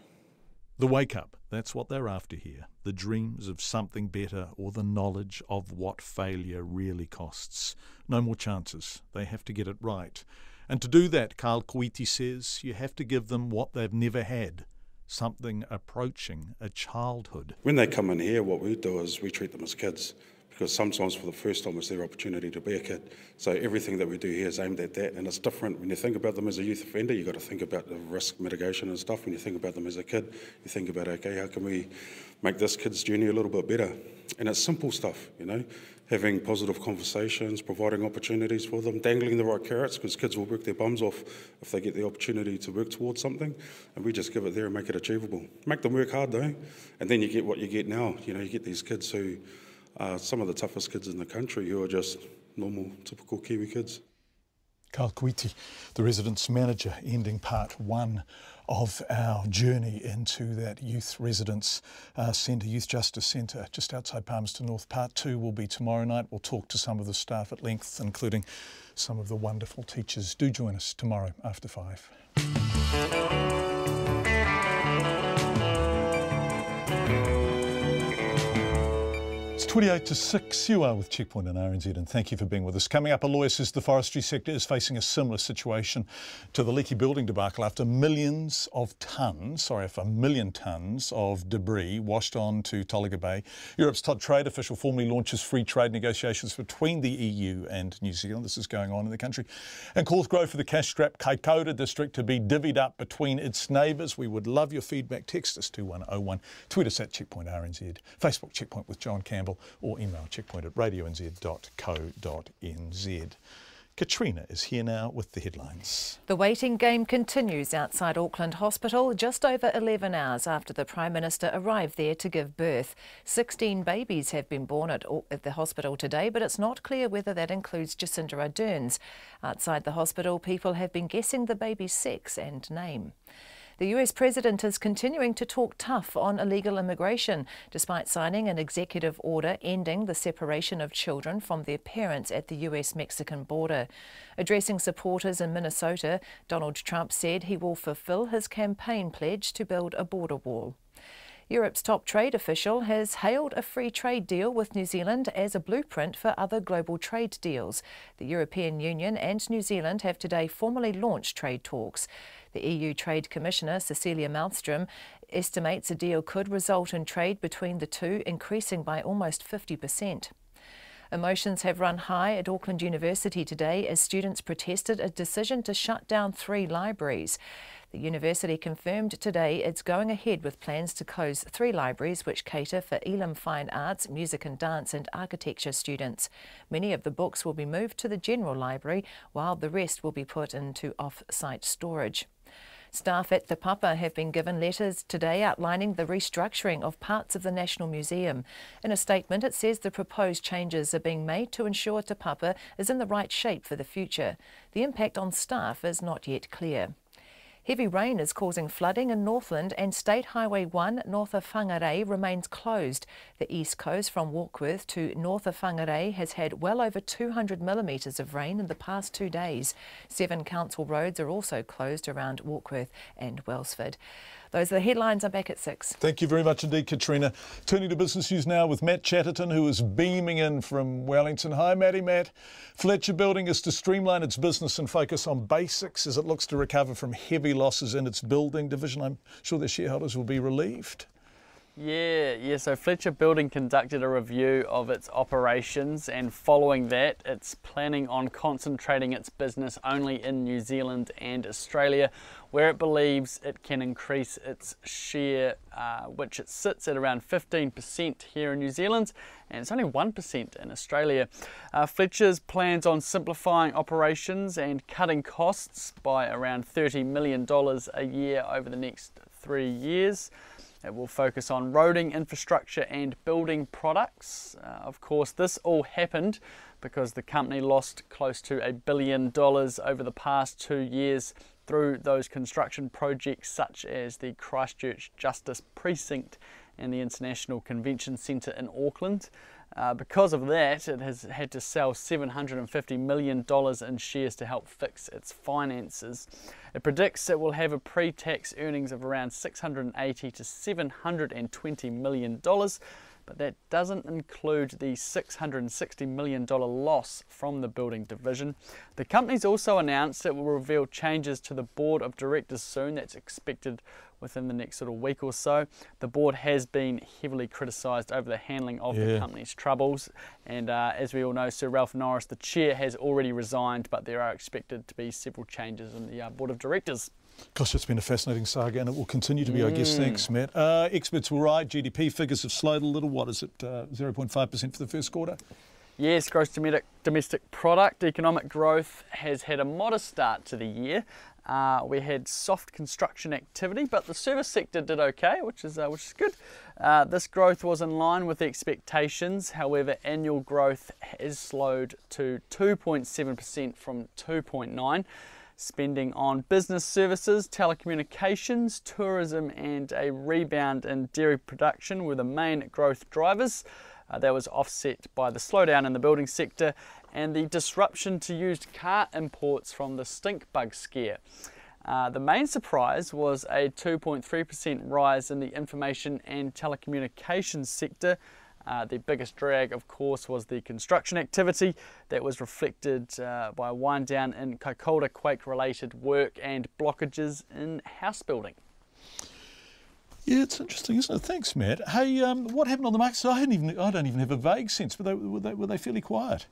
The wake-up, that's what they're after here. The dreams of something better or the knowledge of what failure really costs. No more chances. They have to get it right. And to do that, Carl Koiti says, you have to give them what they've never had, something approaching a childhood. When they come in here, what we do is we treat them as kids, because sometimes for the first time it's their opportunity to be a kid. So everything that we do here is aimed at that, and it's different. When you think about them as a youth offender, you've got to think about the risk mitigation and stuff. When you think about them as a kid, you think about, okay, how can we make this kid's journey a little bit better? And it's simple stuff, having positive conversations, providing opportunities for them, dangling the right carrots, because kids will work their bums off if they get the opportunity to work towards something, and we just give it there and make it achievable. Make them work hard though, and then you get what you get now. You get these kids who are some of the toughest kids in the country who are just normal, typical Kiwi kids. Carl Koiti, the residence manager, ending part one of our journey into that youth residence centre, Youth Justice Centre, just outside Palmerston North. Part two will be tomorrow night. We'll talk to some of the staff at length, including some of the wonderful teachers. Do join us tomorrow after 5. It's 28 to 6. You are with Checkpoint and RNZ, and thank you for being with us. Coming up, a lawyer says the forestry sector is facing a similar situation to the leaky building debacle after millions of tonnes, a million tonnes of debris washed on to Tolaga Bay. Europe's top trade official formally launches free trade negotiations between the EU and New Zealand. This is going on in the country. And calls grow for the cash-strapped Kaikoura district to be divvied up between its neighbours. We would love your feedback. Text us 2101. Tweet us at Checkpoint RNZ. Facebook Checkpoint with John Campbell, or email checkpoint@radionz.co.nz. Katrina is here now with the headlines. The waiting game continues outside Auckland Hospital just over 11 hours after the Prime Minister arrived there to give birth. 16 babies have been born at the hospital today, but it's not clear whether that includes Jacinda Ardern's. Outside the hospital, people have been guessing the baby's sex and name. The US President is continuing to talk tough on illegal immigration, despite signing an executive order ending the separation of children from their parents at the US-Mexican border. Addressing supporters in Minnesota, Donald Trump said he will fulfill his campaign pledge to build a border wall. Europe's top trade official has hailed a free trade deal with New Zealand as a blueprint for other global trade deals. The European Union and New Zealand have today formally launched trade talks. The EU Trade Commissioner, Cecilia Malmström, estimates a deal could result in trade between the two increasing by almost 50%. Emotions have run high at Auckland University today as students protested a decision to shut down 3 libraries. The university confirmed today it's going ahead with plans to close 3 libraries which cater for Elam Fine Arts, Music and Dance and Architecture students. Many of the books will be moved to the General Library, while the rest will be put into off-site storage. Staff at the Papa have been given letters today outlining the restructuring of parts of the National Museum. In a statement, it says the proposed changes are being made to ensure Te Papa is in the right shape for the future. The impact on staff is not yet clear. Heavy rain is causing flooding in Northland, and State Highway 1 north of Whangarei remains closed. The east coast from Warkworth to north of Whangarei has had well over 200 millimetres of rain in the past 2 days. 7 council roads are also closed around Warkworth and Wellsford. Those are the headlines. I'm back at 6. Thank you very much indeed, Katrina. Turning to business news now with Matt Chatterton, who is beaming in from Wellington. Hi, Matty. Matt. Fletcher Building is to streamline its business and focus on basics as it looks to recover from heavy losses in its building division. I'm sure their shareholders will be relieved. Yeah, so Fletcher Building conducted a review of its operations, and following that it's planning on concentrating its business only in New Zealand and Australia, where it believes it can increase its share, which it sits at around 15% here in New Zealand, and it's only 1% in Australia. Fletcher's plans on simplifying operations and cutting costs by around $30 million a year over the next 3 years. It will focus on roading, infrastructure and building products. Of course, this all happened because the company lost close to $1 billion over the past 2 years through those construction projects such as the Christchurch Justice Precinct and the International Convention Centre in Auckland. Because of that, it has had to sell $750 million in shares to help fix its finances. It predicts it will have a pre-tax earnings of around $680 to $720 million, but that doesn't include the $660 million loss from the building division. The company's also announced it will reveal changes to the board of directors soon. That's expected within the next sort of week or so. The board has been heavily criticised over the handling of the company's troubles, and as we all know, Sir Ralph Norris, the chair, has already resigned, but there are expected to be several changes in the board of directors. Gosh, it's been a fascinating saga, and it will continue to be, I guess. Thanks, Matt. Experts were right. GDP figures have slowed a little. What is it, 0.5% for the first quarter? Yes, gross domestic product economic growth has had a modest start to the year. We had soft construction activity, but the service sector did okay, which is good. This growth was in line with expectations. However, annual growth has slowed to 2.7% from 2.9%. Spending on business services, telecommunications, tourism and a rebound in dairy production were the main growth drivers. That was offset by the slowdown in the building sector and the disruption to used car imports from the stink bug scare. The main surprise was a 2.3% rise in the information and telecommunications sector. The biggest drag, of course, was the construction activity that was reflected by a wind down in Kaikoura quake-related work and blockages in house building. Yeah, it's interesting, isn't it? Thanks, Matt. Hey, what happened on the market? So I don't even have a vague sense, but were they fairly quiet?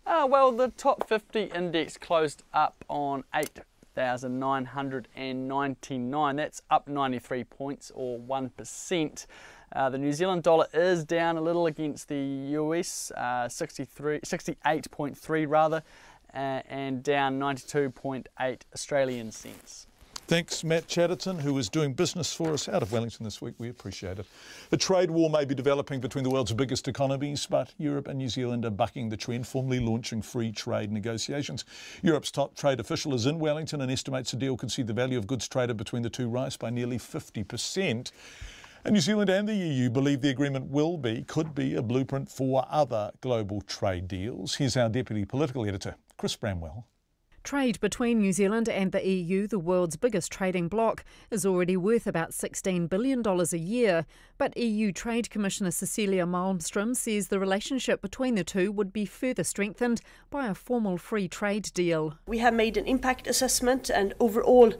Well, the top 50 index closed up on 8,999. That's up 93 points or 1%. The New Zealand dollar is down a little against the US, 68.3 rather, and down 92.8 Australian cents. Thanks, Matt Chatterton, who is doing business for us out of Wellington this week. We appreciate it. A trade war may be developing between the world's biggest economies, but Europe and New Zealand are bucking the trend, formally launching free trade negotiations. Europe's top trade official is in Wellington and estimates the deal could see the value of goods traded between the two rise by nearly 50%. And New Zealand and the EU believe the agreement could be a blueprint for other global trade deals. Here's our Deputy Political Editor, Chris Bramwell. Trade between New Zealand and the EU, the world's biggest trading bloc, is already worth about $16 billion a year. But EU Trade Commissioner Cecilia Malmström says the relationship between the two would be further strengthened by a formal free trade deal. We have made an impact assessment, and overall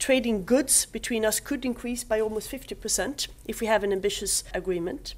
trading goods between us could increase by almost 50% if we have an ambitious agreement.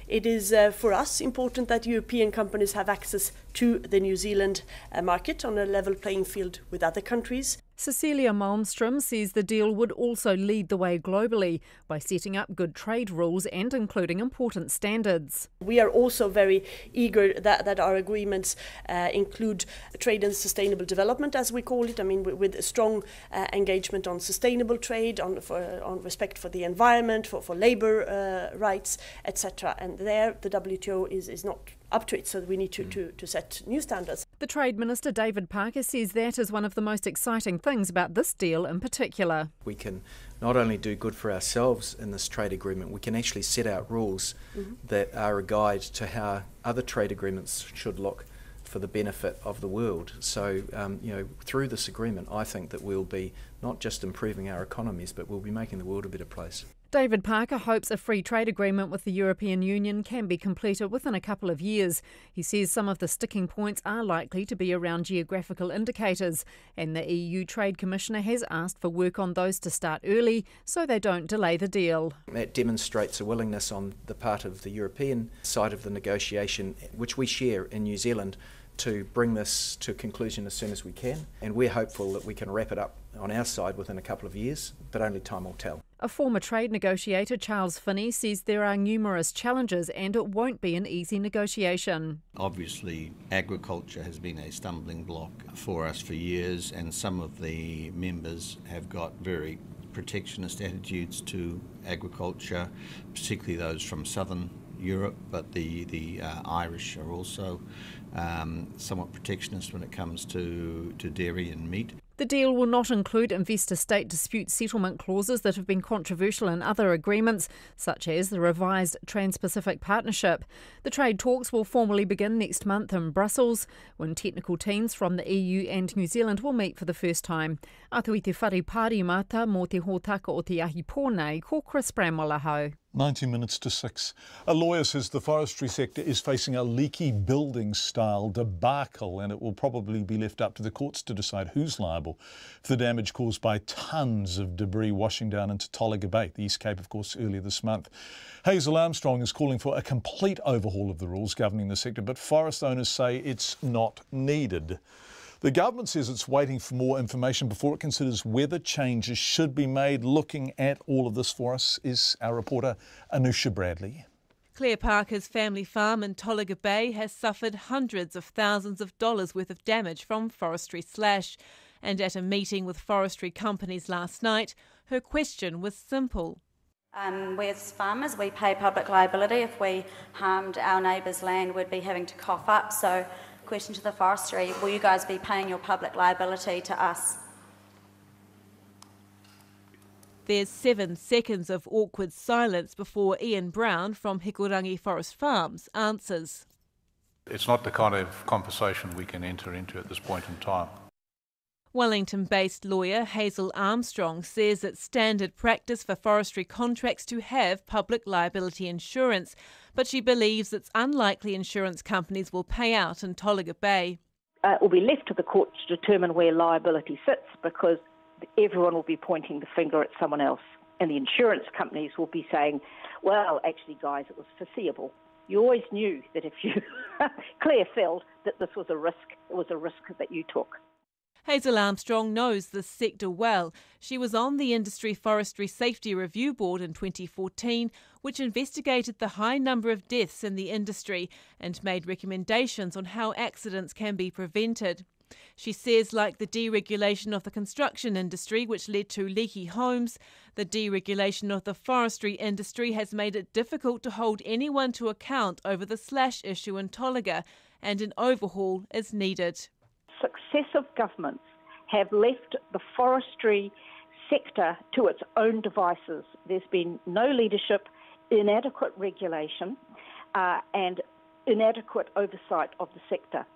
It is for us important that European companies have access to the New Zealand market on a level playing field with other countries. Cecilia Malmström says the deal would also lead the way globally by setting up good trade rules and including important standards. We are also very eager that our agreements include trade and sustainable development, as we call it. I mean, with a strong engagement on sustainable trade, on respect for the environment, for labour rights, etc. And there, the WTO is not up to it, so we need to set new standards. The Trade Minister David Parker says that is one of the most exciting things about this deal in particular. We can not only do good for ourselves in this trade agreement, we can actually set out rules that are a guide to how other trade agreements should look for the benefit of the world. So, through this agreement, I think that we'll be not just improving our economies, but we'll be making the world a better place. David Parker hopes a free trade agreement with the European Union can be completed within a couple of years. He says some of the sticking points are likely to be around geographical indicators, and the EU Trade Commissioner has asked for work on those to start early so they don't delay the deal. That demonstrates a willingness on the part of the European side of the negotiation, which we share in New Zealand, to bring this to a conclusion as soon as we can. And we're hopeful that we can wrap it up on our side within a couple of years, but only time will tell. A former trade negotiator, Charles Finney, says there are numerous challenges and it won't be an easy negotiation. Obviously, agriculture has been a stumbling block for us for years, and some of the members have got very protectionist attitudes to agriculture, particularly those from southern Europe, but the Irish are also somewhat protectionist when it comes to dairy and meat. The deal will not include investor-state dispute settlement clauses that have been controversial in other agreements, such as the revised Trans-Pacific Partnership. The trade talks will formally begin next month in Brussels, when technical teams from the EU and New Zealand will meet for the first time. Atu i te whare pārimata mō te hōtaka o te ahi pōnei, ko Chris Bramwell. 90 minutes to 6. A lawyer says the forestry sector is facing a leaky building style debacle, and it will probably be left up to the courts to decide who's liable for the damage caused by tons of debris washing down into Tolaga Bay, the East Cape, of course, earlier this month. Hazel Armstrong is calling for a complete overhaul of the rules governing the sector, but forest owners say it's not needed. The government says it's waiting for more information before it considers whether changes should be made. Looking at all of this for us is our reporter Anusha Bradley. Claire Parker's family farm in Tolaga Bay has suffered hundreds of thousands of dollars worth of damage from forestry slash. And at a meeting with forestry companies last night, her question was simple. We as farmers, we pay public liability. If we harmed our neighbour's land, we'd be having to cough up. So question to the forestry, will you guys be paying your public liability to us? There's 7 seconds of awkward silence before Ian Brown from Hikurangi Forest Farms answers. It's not the kind of conversation we can enter into at this point in time. Wellington-based lawyer Hazel Armstrong says it's standard practice for forestry contracts to have public liability insurance, but she believes it's unlikely insurance companies will pay out in Tolaga Bay. It will be left to the court to determine where liability sits, because everyone will be pointing the finger at someone else, and the insurance companies will be saying, well, actually, guys, it was foreseeable. You always knew that if you Claire felt that this was a risk, it was a risk that you took. Hazel Armstrong knows this sector well. She was on the Industry Forestry Safety Review Board in 2014, which investigated the high number of deaths in the industry and made recommendations on how accidents can be prevented. She says, like the deregulation of the construction industry, which led to leaky homes, the deregulation of the forestry industry has made it difficult to hold anyone to account over the slash issue in Tolaga, and an overhaul is needed. Successive governments have left the forestry sector to its own devices. There's been no leadership, inadequate regulation, and inadequate oversight of the sector.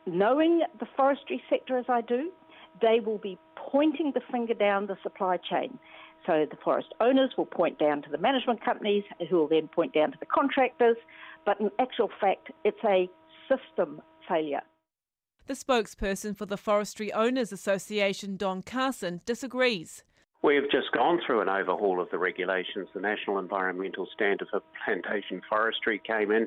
Knowing the forestry sector as I do, they will be pointing the finger down the supply chain. So the forest owners will point down to the management companies, who will then point down to the contractors. But in actual fact, it's a system failure. The spokesperson for the Forestry Owners Association, Don Carson, disagrees. We've just gone through an overhaul of the regulations. The National Environmental Standard for Plantation Forestry came in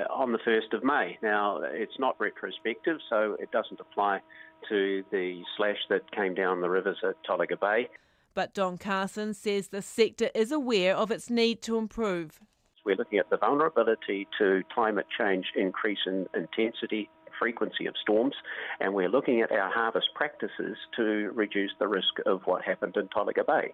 on the 1st of May. Now, it's not retrospective, so it doesn't apply to the slash that came down the rivers at Tolaga Bay. But Don Carson says the sector is aware of its need to improve. We're looking at the vulnerability to climate change increase in intensity, frequency of storms, and we're looking at our harvest practices to reduce the risk of what happened in Tolaga Bay.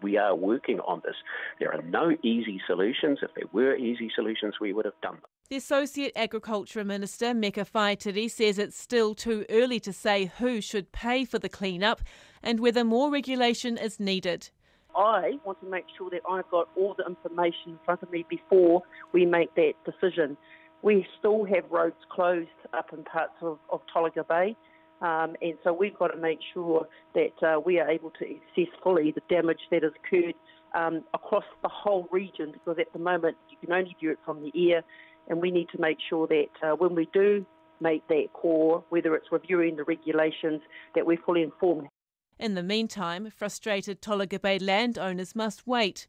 We are working on this. There are no easy solutions. If there were easy solutions, we would have done them. The Associate Agriculture Minister, Meka Whaitiri, says it's still too early to say who should pay for the clean-up and whether more regulation is needed. I want to make sure that I've got all the information in front of me before we make that decision. We still have roads closed up in parts of Tolaga Bay, and so we've got to make sure that we are able to assess fully the damage that has occurred across the whole region, because at the moment you can only view it from the air, and we need to make sure that when we do make that call, whether it's reviewing the regulations, that we're fully informed. In the meantime, frustrated Tolaga Bay landowners must wait.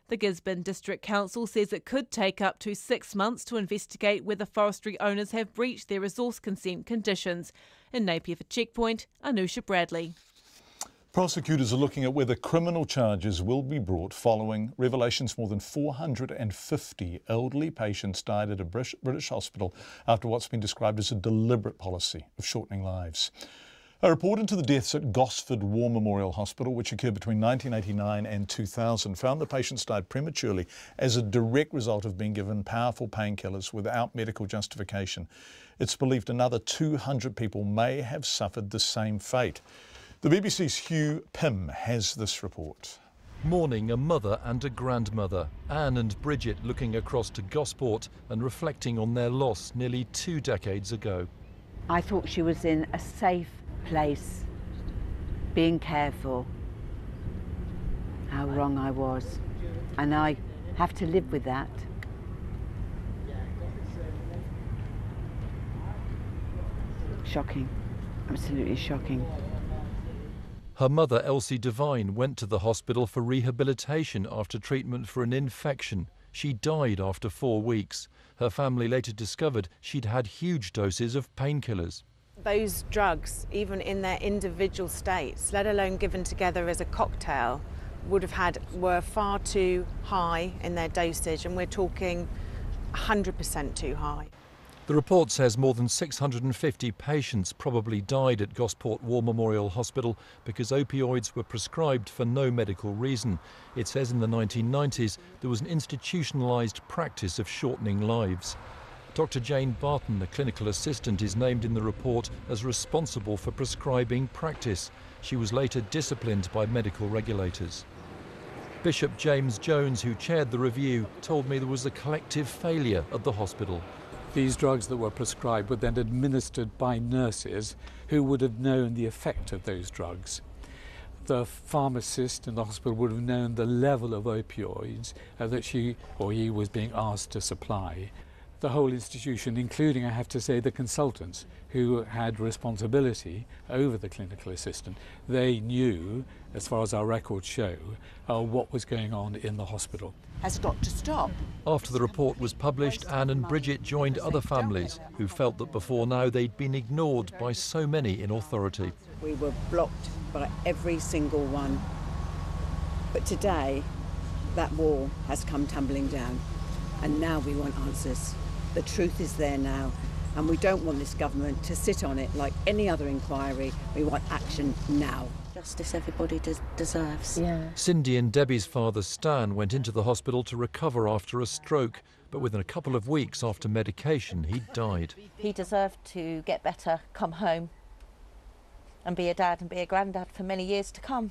The Gisborne District Council says it could take up to 6 months to investigate whether forestry owners have breached their resource consent conditions. In Napier for Checkpoint, Anusha Bradley. Prosecutors are looking at whether criminal charges will be brought following revelations more than 450 elderly patients died at a British hospital after what's been described as a deliberate policy of shortening lives. A report into the deaths at Gosford War Memorial Hospital, which occurred between 1989 and 2000, found the patients died prematurely as a direct result of being given powerful painkillers without medical justification. It's believed another 200 people may have suffered the same fate. The BBC's Hugh Pym has this report. Mourning a mother and a grandmother, Anne and Bridget looking across to Gosport and reflecting on their loss nearly 2 decades ago. I thought she was in a safe place, being cared for. How wrong I was, and I have to live with that. Shocking, absolutely shocking. Her mother, Elsie Devine, went to the hospital for rehabilitation after treatment for an infection. She died after 4 weeks. Her family later discovered she'd had huge doses of painkillers. Those drugs, even in their individual states, let alone given together as a cocktail, were far too high in their dosage, and we're talking 100% too high. The report says more than 650 patients probably died at Gosport War Memorial Hospital because opioids were prescribed for no medical reason. It says in the 1990s there was an institutionalised practice of shortening lives. Dr. Jane Barton, the clinical assistant, is named in the report as responsible for prescribing practice. She was later disciplined by medical regulators. Bishop James Jones, who chaired the review, told me there was a collective failure at the hospital. These drugs that were prescribed were then administered by nurses who would have known the effect of those drugs. The pharmacist in the hospital would have known the level of opioids that she or he was being asked to supply. The whole institution, including, I have to say, the consultants who had responsibility over the clinical assistant, they knew, as far as our records show, what was going on in the hospital. Has got to stop. After the report was published, Anne and Bridget joined other families who felt that before now they'd been ignored by so many in authority. We were blocked by every single one. But today, that wall has come tumbling down, and now we want answers. The truth is there now, and we don't want this government to sit on it like any other inquiry. We want action now. Justice everybody deserves. Yeah. Cindy and Debbie's father Stan went into the hospital to recover after a stroke, but within a couple of weeks after medication, he died. He deserved to get better, come home and be a dad and be a granddad for many years to come.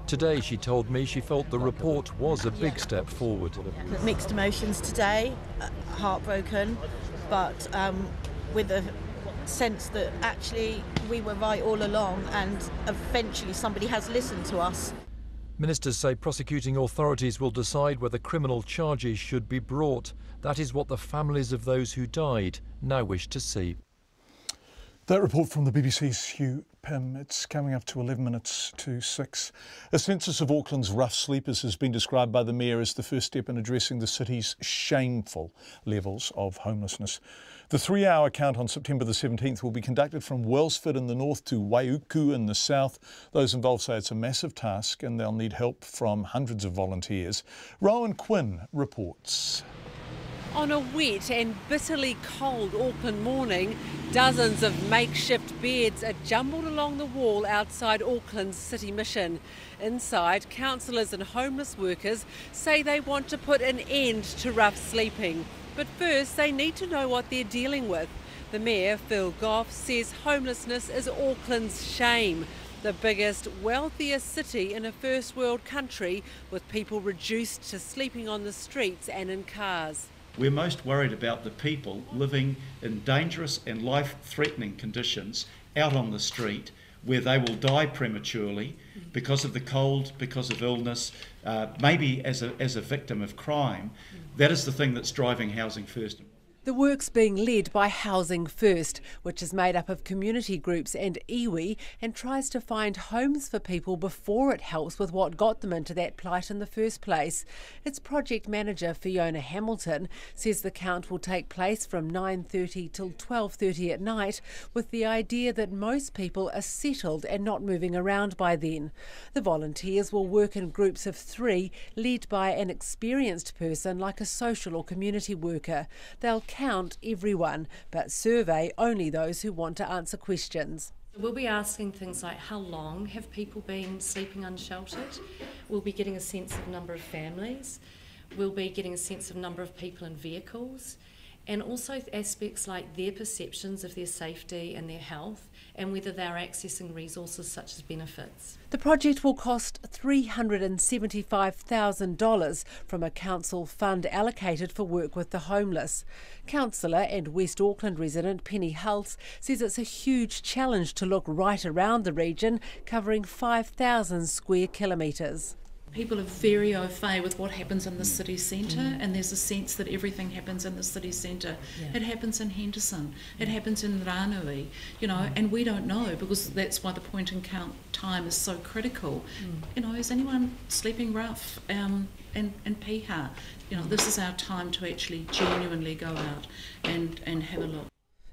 Today, she told me she felt the report was a big step forward. Mixed emotions today, heartbroken, but with a sense that actually we were right all along and eventually somebody has listened to us. Ministers say prosecuting authorities will decide whether criminal charges should be brought. That is what the families of those who died now wish to see. That report from the BBC's Hugh Pym. It's coming up to 11 minutes to 6. A census of Auckland's rough sleepers has been described by the Mayor as the first step in addressing the city's shameful levels of homelessness. The 3-hour count on September the 17th will be conducted from Wellsford in the north to Waiuku in the south. Those involved say it's a massive task and they'll need help from hundreds of volunteers. Rowan Quinn reports. On a wet and bitterly cold Auckland morning, dozens of makeshift beds are jumbled along the wall outside Auckland's City Mission. Inside, councillors and homeless workers say they want to put an end to rough sleeping. But first, they need to know what they're dealing with. The Mayor, Phil Goff, says homelessness is Auckland's shame. The biggest, wealthiest city in a first world country, with people reduced to sleeping on the streets and in cars. We're most worried about the people living in dangerous and life-threatening conditions out on the street, where they will die prematurely because of the cold, because of illness, maybe as a victim of crime. That is the thing that's driving Housing First. The work's being led by Housing First, which is made up of community groups and iwi, and tries to find homes for people before it helps with what got them into that plight in the first place. Its project manager, Fiona Hamilton, says the count will take place from 9:30 till 12:30 at night, with the idea that most people are settled and not moving around by then. The volunteers will work in groups of 3, led by an experienced person like a social or community worker. They'll count everyone, but survey only those who want to answer questions. We'll be asking things like how long have people been sleeping unsheltered? We'll be getting a sense of number of families. We'll be getting a sense of number of people in vehicles, and also aspects like their perceptions of their safety and their health, and whether they're accessing resources such as benefits. The project will cost $375,000 from a council fund allocated for work with the homeless. Councillor and West Auckland resident Penny Hulse says it's a huge challenge to look right around the region, covering 5,000 square kilometres. People are very au fait with what happens in the city centre, and there's a sense that everything happens in the city centre. Yeah. It happens in Henderson, it happens in Ranui, and we don't know, because that's why the point and count time is so critical. Is anyone sleeping rough in Piha? This is our time to actually genuinely go out and have a look.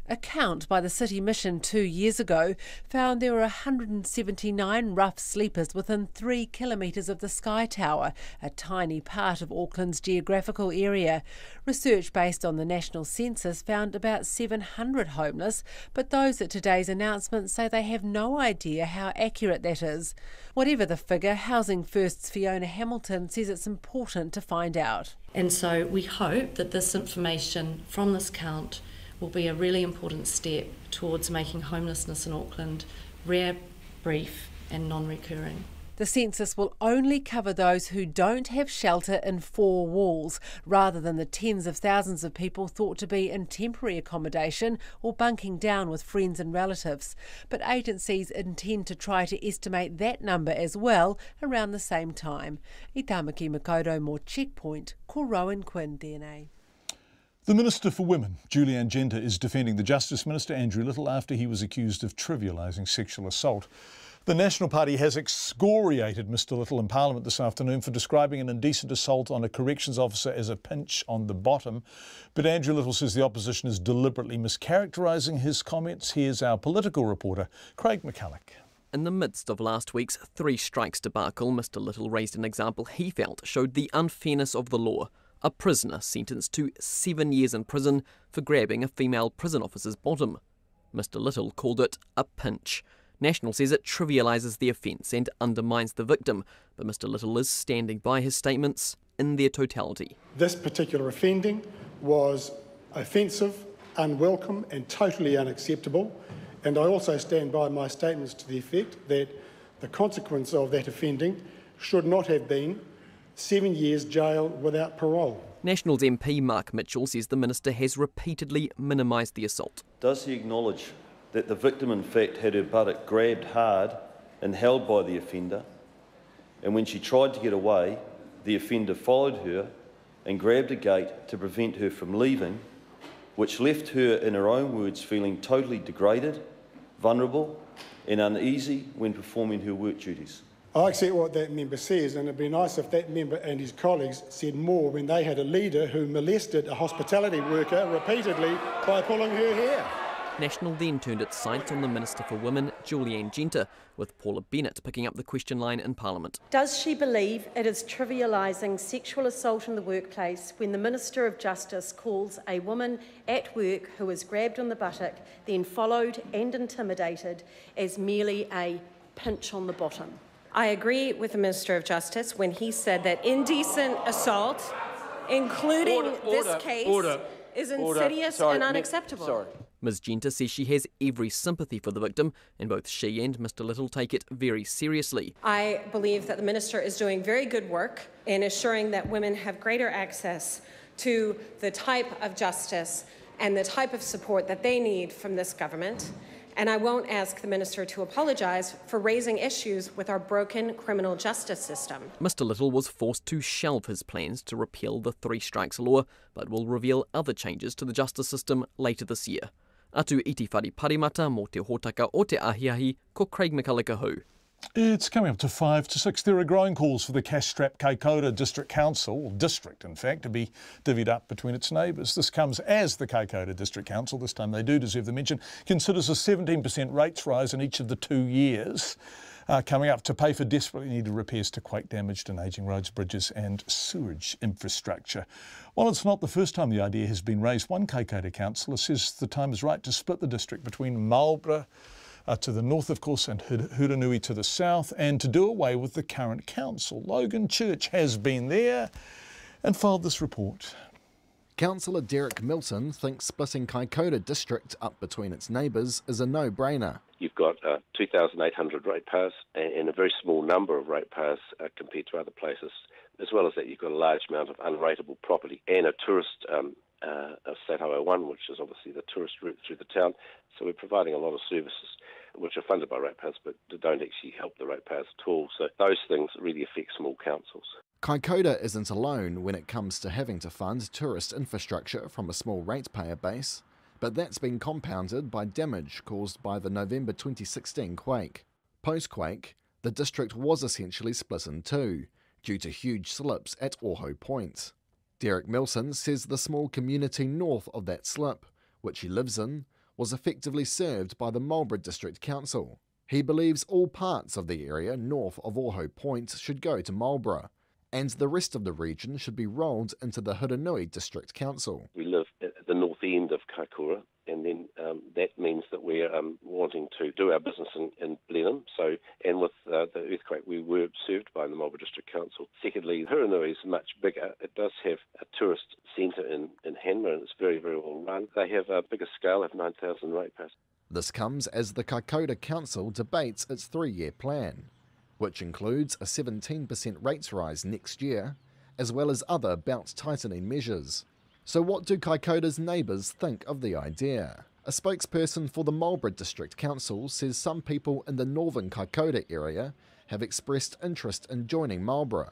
A count by the City Mission 2 years ago found there were 179 rough sleepers within 3 kilometres of the Sky Tower, a tiny part of Auckland's geographical area. Research based on the national census found about 700 homeless, but those at today's announcement say they have no idea how accurate that is. Whatever the figure, Housing First's Fiona Hamilton says it's important to find out. And so we hope that this information from this count will be a really important step towards making homelessness in Auckland rare, brief and non-recurring. The census will only cover those who don't have shelter in 4 walls, rather than the tens of thousands of people thought to be in temporary accommodation or bunking down with friends and relatives. But agencies intend to try to estimate that number as well around the same time. I Tamaki Makaurau mō Checkpoint, ko Rowan Quinn DNA. The Minister for Women, Julianne Genter, is defending the Justice Minister, Andrew Little, after he was accused of trivialising sexual assault. The National Party has excoriated Mr Little in Parliament this afternoon for describing an indecent assault on a corrections officer as a pinch on the bottom. But Andrew Little says the opposition is deliberately mischaracterising his comments. Here's our political reporter, Craig McCulloch. In the midst of last week's 3 strikes debacle, Mr Little raised an example he felt showed the unfairness of the law. A prisoner sentenced to 7 years in prison for grabbing a female prison officer's bottom. Mr Little called it a pinch. National says it trivialises the offence and undermines the victim, but Mr Little is standing by his statements in their totality. This particular offending was offensive, unwelcome and totally unacceptable, and I also stand by my statements to the effect that the consequence of that offending should not have been 7 years jail without parole. Nationals MP Mark Mitchell says the Minister has repeatedly minimised the assault. Does he acknowledge that the victim in fact had her buttock grabbed hard and held by the offender, and when she tried to get away, the offender followed her and grabbed a gate to prevent her from leaving, which left her, in her own words, feeling totally degraded vulnerable and uneasy when performing her work duties. I accept what that member says, and it'd be nice if that member and his colleagues said more when they had a leader who molested a hospitality worker repeatedly by pulling her hair. National then turned its sights on the Minister for Women, Julianne Genter, with Paula Bennett picking up the question line in Parliament. Does she believe it is trivialising sexual assault in the workplace when the Minister of Justice calls a woman at work who is grabbed on the buttock, then followed and intimidated, as merely a pinch on the bottom? I agree with the Minister of Justice when he said that indecent assault, including this case, is insidious and unacceptable. Ms Genter says she has every sympathy for the victim, and both she and Mr Little take it very seriously. I believe that the Minister is doing very good work in assuring that women have greater access to the type of justice and the type of support that they need from this government. And I won't ask the Minister to apologise for raising issues with our broken criminal justice system. Mr Little was forced to shelve his plans to repeal the 3 strikes law, but will reveal other changes to the justice system later this year. Atu iti whare parimata mō te hōtaka o te ahiahi, ko Craig McCulloch. It's coming up to 5 to 6. There are growing calls for the cash-strapped Kaikoura District Council, district in fact, to be divvied up between its neighbours. This comes as the Kaikoura District Council, this time they do deserve the mention, considers a 17% rates rise in each of the 2 years coming up to pay for desperately needed repairs to quake-damaged and ageing roads, bridges and sewerage infrastructure. While it's not the first time the idea has been raised, one Kaikoura councillor says the time is right to split the district between Marlborough to the north, of course, and Huranui to the south, and to do away with the current council. Logan Church has been there and filed this report. Councillor Derek Milton thinks splitting Kaikoura district up between its neighbours is a no-brainer. You've got 2,800 ratepayers and a very small number of ratepayers compared to other places. As well as that, you've got a large amount of unrateable property and a tourist State Highway 1, which is obviously the tourist route through the town. So we're providing a lot of services which are funded by ratepayers but don't actually help the ratepayers at all. So those things really affect small councils. Kaikoura isn't alone when it comes to having to fund tourist infrastructure from a small ratepayer base, but that's been compounded by damage caused by the November 2016 quake. Post-quake, the district was essentially split in two, due to huge slips at Oho Point. Derek Milson says the small community north of that slip, which he lives in, was effectively served by the Marlborough District Council. He believes all parts of the area north of Oho Point should go to Marlborough, and the rest of the region should be rolled into the Huranui District Council. We live at the north end of Kaikoura, and then that means that we're wanting to do our business in Blenheim. So, and with the earthquake, we were served by the Marlborough District Council. Secondly, Huranui is much bigger. It does have a tourist centre in Hanmer, and it's very, very well run. They have a bigger scale, have 9,000 ratepayers. This comes as the Kaikoura Council debates its 3-year plan, which includes a 17% rates rise next year, as well as other belt-tightening measures. So what do Kaikoura's neighbours think of the idea? A spokesperson for the Marlborough District Council says some people in the northern Kaikoura area have expressed interest in joining Marlborough,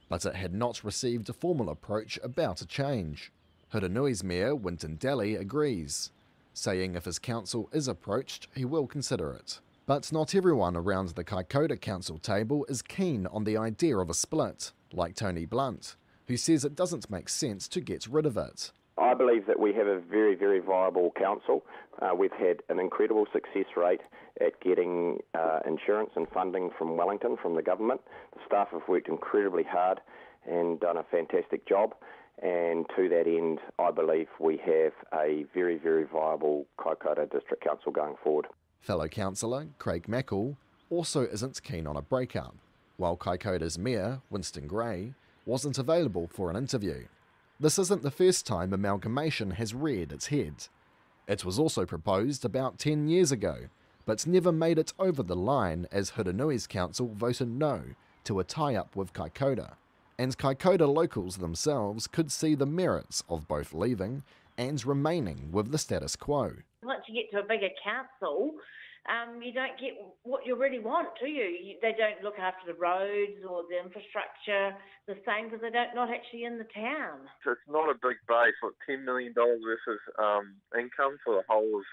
but it had not received a formal approach about a change. Huranui's Mayor, Winton Daly, agrees, saying if his council is approached, he will consider it. But not everyone around the Kaikoura Council table is keen on the idea of a split, like Tony Blunt, who says it doesn't make sense to get rid of it. I believe that we have a very, very viable council. We've had an incredible success rate at getting insurance and funding from Wellington, from the government. The staff have worked incredibly hard and done a fantastic job. And to that end, I believe we have a very, very viable Kaikoura District Council going forward. Fellow councillor Craig McCall also isn't keen on a breakup, while Kaikoura's Mayor, Winston Gray, wasn't available for an interview. This isn't the first time amalgamation has reared its head. It was also proposed about 10 years ago, but never made it over the line as Huranui's council voted no to a tie-up with Kaikoura. And Kaikoura locals themselves could see the merits of both leaving and remaining with the status quo. Once you get to a bigger council, you don't get what you really want, do you? They don't look after the roads or the infrastructure the same because they're not actually in the town. So it's not a big base, like $10 million worth of income for the whole of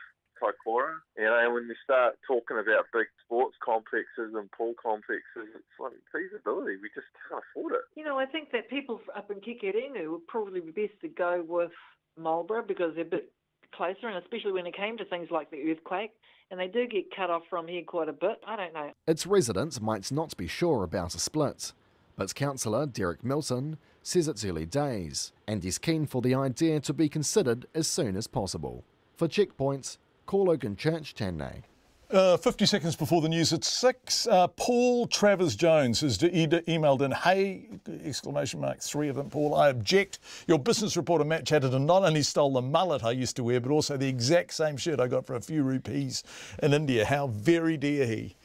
Taikora. You know, when you start talking about big sports complexes and pool complexes, it's like feasibility. We just can't afford it. You know, I think that people up in Kikerengu would probably be best to go with Marlborough because they're a bit closer, and especially when it came to things like the earthquake, and they do get cut off from here quite a bit. I don't know. Its residents might not be sure about a split, but Councillor Derek Milton says it's early days and he's keen for the idea to be considered as soon as possible. For Checkpoints, Corlogan Church, Tanay. 50 seconds before the news at 6. Paul Travers Jones has emailed in, hey, exclamation mark, 3 of them, Paul, I object. Your business reporter Matt Chatterton not only stole the mullet I used to wear, but also the exact same shirt I got for a few rupees in India. How very dare he.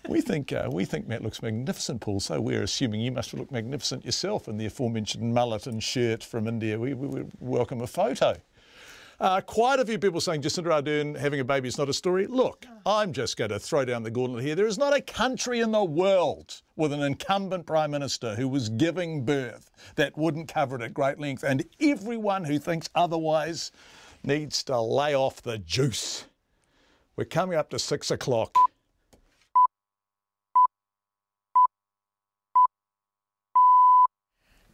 We think Matt looks magnificent, Paul, so we're assuming you must look magnificent yourself in the aforementioned mullet and shirt from India. We welcome a photo. Quite a few people saying Jacinda Ardern having a baby is not a story. Look, I'm just going to throw down the gauntlet here. There is not a country in the world with an incumbent Prime Minister who was giving birth that wouldn't cover it at great length, and everyone who thinks otherwise needs to lay off the juice. We're coming up to 6 o'clock.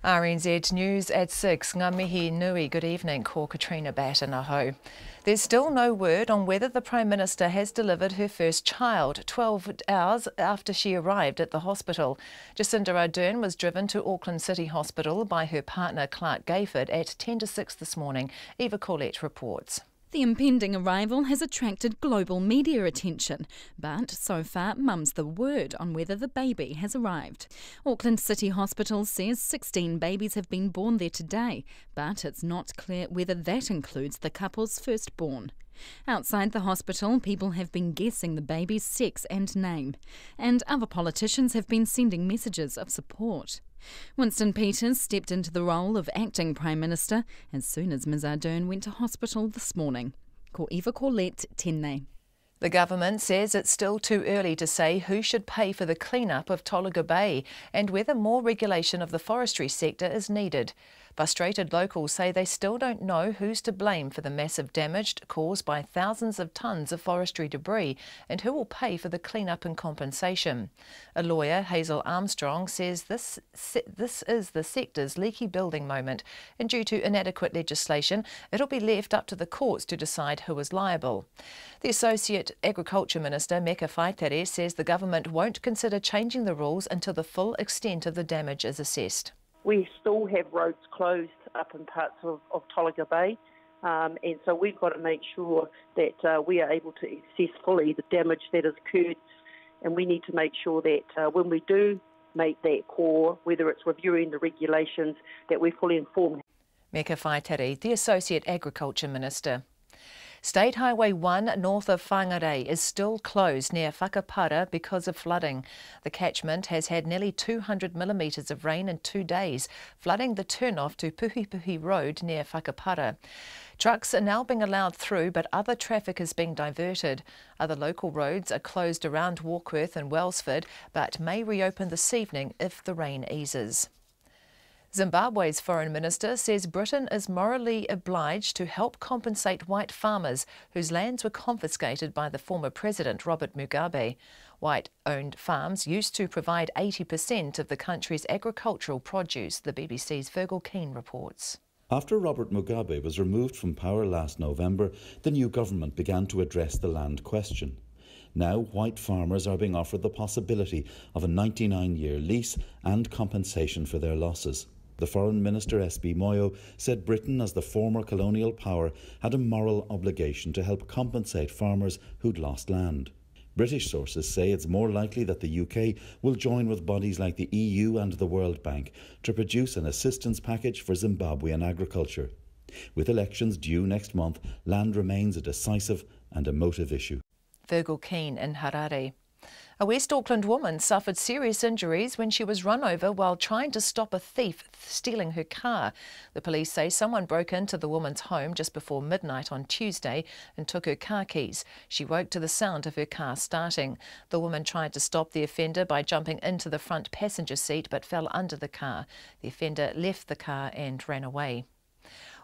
RNZ News at 6. Ngā mihi nui, good evening, ko Katrina Batanaho. There's still no word on whether the Prime Minister has delivered her first child 12 hours after she arrived at the hospital. Jacinda Ardern was driven to Auckland City Hospital by her partner Clark Gayford at 10 to 6 this morning. Eva Corlett reports. The impending arrival has attracted global media attention, but so far mum's the word on whether the baby has arrived. Auckland City Hospital says 16 babies have been born there today, but it's not clear whether that includes the couple's firstborn. Outside the hospital, people have been guessing the baby's sex and name, and other politicians have been sending messages of support. Winston Peters stepped into the role of acting Prime Minister as soon as Ms Ardern went to hospital this morning. Ko Eva Corlett, Tēnei. The government says it's still too early to say who should pay for the clean-up of Tolaga Bay and whether more regulation of the forestry sector is needed. Frustrated locals say they still don't know who's to blame for the massive damage caused by thousands of tonnes of forestry debris and who will pay for the clean-up and compensation. A lawyer, Hazel Armstrong, says this is the sector's leaky building moment, and due to inadequate legislation, it'll be left up to the courts to decide who is liable. The Associate Agriculture Minister, Meka Whaitere, says the government won't consider changing the rules until the full extent of the damage is assessed. We still have roads closed up in parts of Tolaga Bay, and so we've got to make sure that we are able to assess fully the damage that has occurred, and we need to make sure that when we do make that call, whether it's reviewing the regulations, that we're fully informed. Meka Whaitere, the Associate Agriculture Minister. State Highway 1 north of Whangarei is still closed near Whakapara because of flooding. The catchment has had nearly 200 millimetres of rain in 2 days, flooding the turnoff to Puhipuhi Road near Whakapara. Trucks are now being allowed through, but other traffic is being diverted. Other local roads are closed around Warkworth and Wellsford, but may reopen this evening if the rain eases. Zimbabwe's foreign minister says Britain is morally obliged to help compensate white farmers whose lands were confiscated by the former president Robert Mugabe. White-owned farms used to provide 80% of the country's agricultural produce, the BBC's Virgil Keane reports. After Robert Mugabe was removed from power last November, the new government began to address the land question. Now, white farmers are being offered the possibility of a 99-year lease and compensation for their losses. The Foreign Minister SB Moyo said Britain, as the former colonial power, had a moral obligation to help compensate farmers who'd lost land. British sources say it's more likely that the UK will join with bodies like the EU and the World Bank to produce an assistance package for Zimbabwean agriculture. With elections due next month, land remains a decisive and emotive issue. Virgil Keane in Harare. A West Auckland woman suffered serious injuries when she was run over while trying to stop a thief stealing her car. The police say someone broke into the woman's home just before midnight on Tuesday and took her car keys. She woke to the sound of her car starting. The woman tried to stop the offender by jumping into the front passenger seat but fell under the car. The offender left the car and ran away.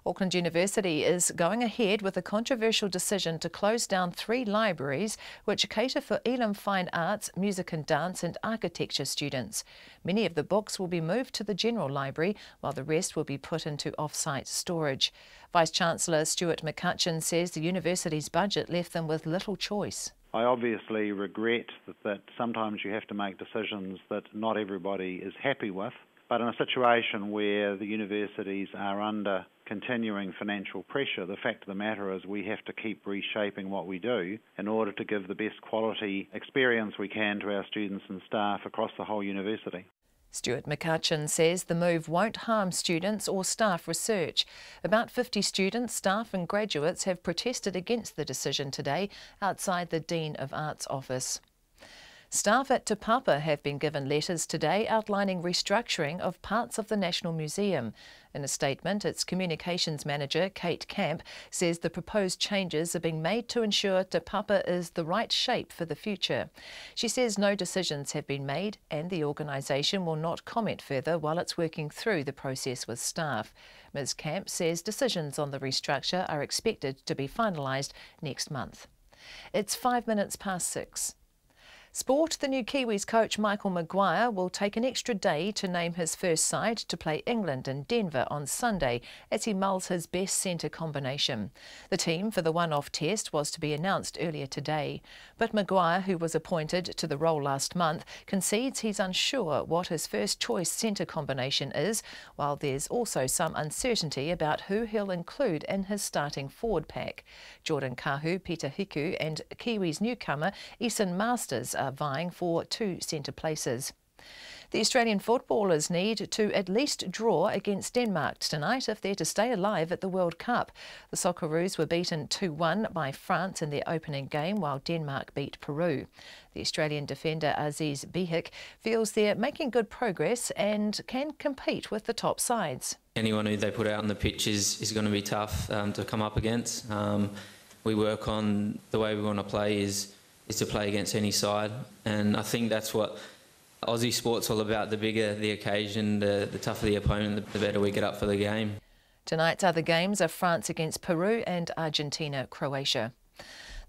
Auckland University is going ahead with a controversial decision to close down 3 libraries which cater for Elam Fine Arts, Music and Dance and Architecture students. Many of the books will be moved to the General Library, while the rest will be put into off-site storage. Vice-Chancellor Stuart McCutcheon says the university's budget left them with little choice. I obviously regret that sometimes you have to make decisions that not everybody is happy with. But in a situation where the universities are under continuing financial pressure, the fact of the matter is we have to keep reshaping what we do in order to give the best quality experience we can to our students and staff across the whole university. Stuart McCutcheon says the move won't harm students or staff research. About 50 students, staff and graduates have protested against the decision today outside the Dean of Arts office. Staff at Te Papa have been given letters today outlining restructuring of parts of the National Museum. In a statement, its communications manager, Kate Camp, says the proposed changes are being made to ensure Te Papa is the right shape for the future. She says no decisions have been made and the organisation will not comment further while it's working through the process with staff. Ms Camp says decisions on the restructure are expected to be finalised next month. It's 6:05. Sport, the new Kiwis coach Michael Maguire will take an extra day to name his first side to play England in Denver on Sunday as he mulls his best centre combination. The team for the one-off test was to be announced earlier today, but Maguire, who was appointed to the role last month, concedes he's unsure what his first choice centre combination is, while there's also some uncertainty about who he'll include in his starting forward pack. Jordan Kahu, Peter Hiku and Kiwis newcomer Eason Masters are vying for 2 centre places. The Australian footballers need to at least draw against Denmark tonight if they're to stay alive at the World Cup. The Socceroos were beaten 2-1 by France in their opening game, while Denmark beat Peru. The Australian defender Aziz Bihik feels they're making good progress and can compete with the top sides. Anyone who they put out on the pitch is going to be tough to come up against. We work on the way we want to play is to play against any side, and I think that's what Aussie sport's all about. The bigger the occasion, the tougher the opponent, the better we get up for the game. Tonight's other games are France against Peru and Argentina-Croatia.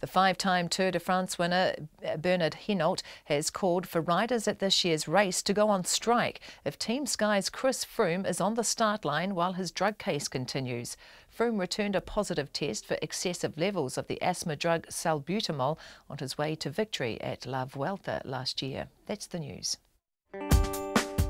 The 5-time Tour de France winner Bernard Hinault has called for riders at this year's race to go on strike if Team Sky's Chris Froome is on the start line while his drug case continues. Froome returned a positive test for excessive levels of the asthma drug salbutamol on his way to victory at La Vuelta last year. That's the news.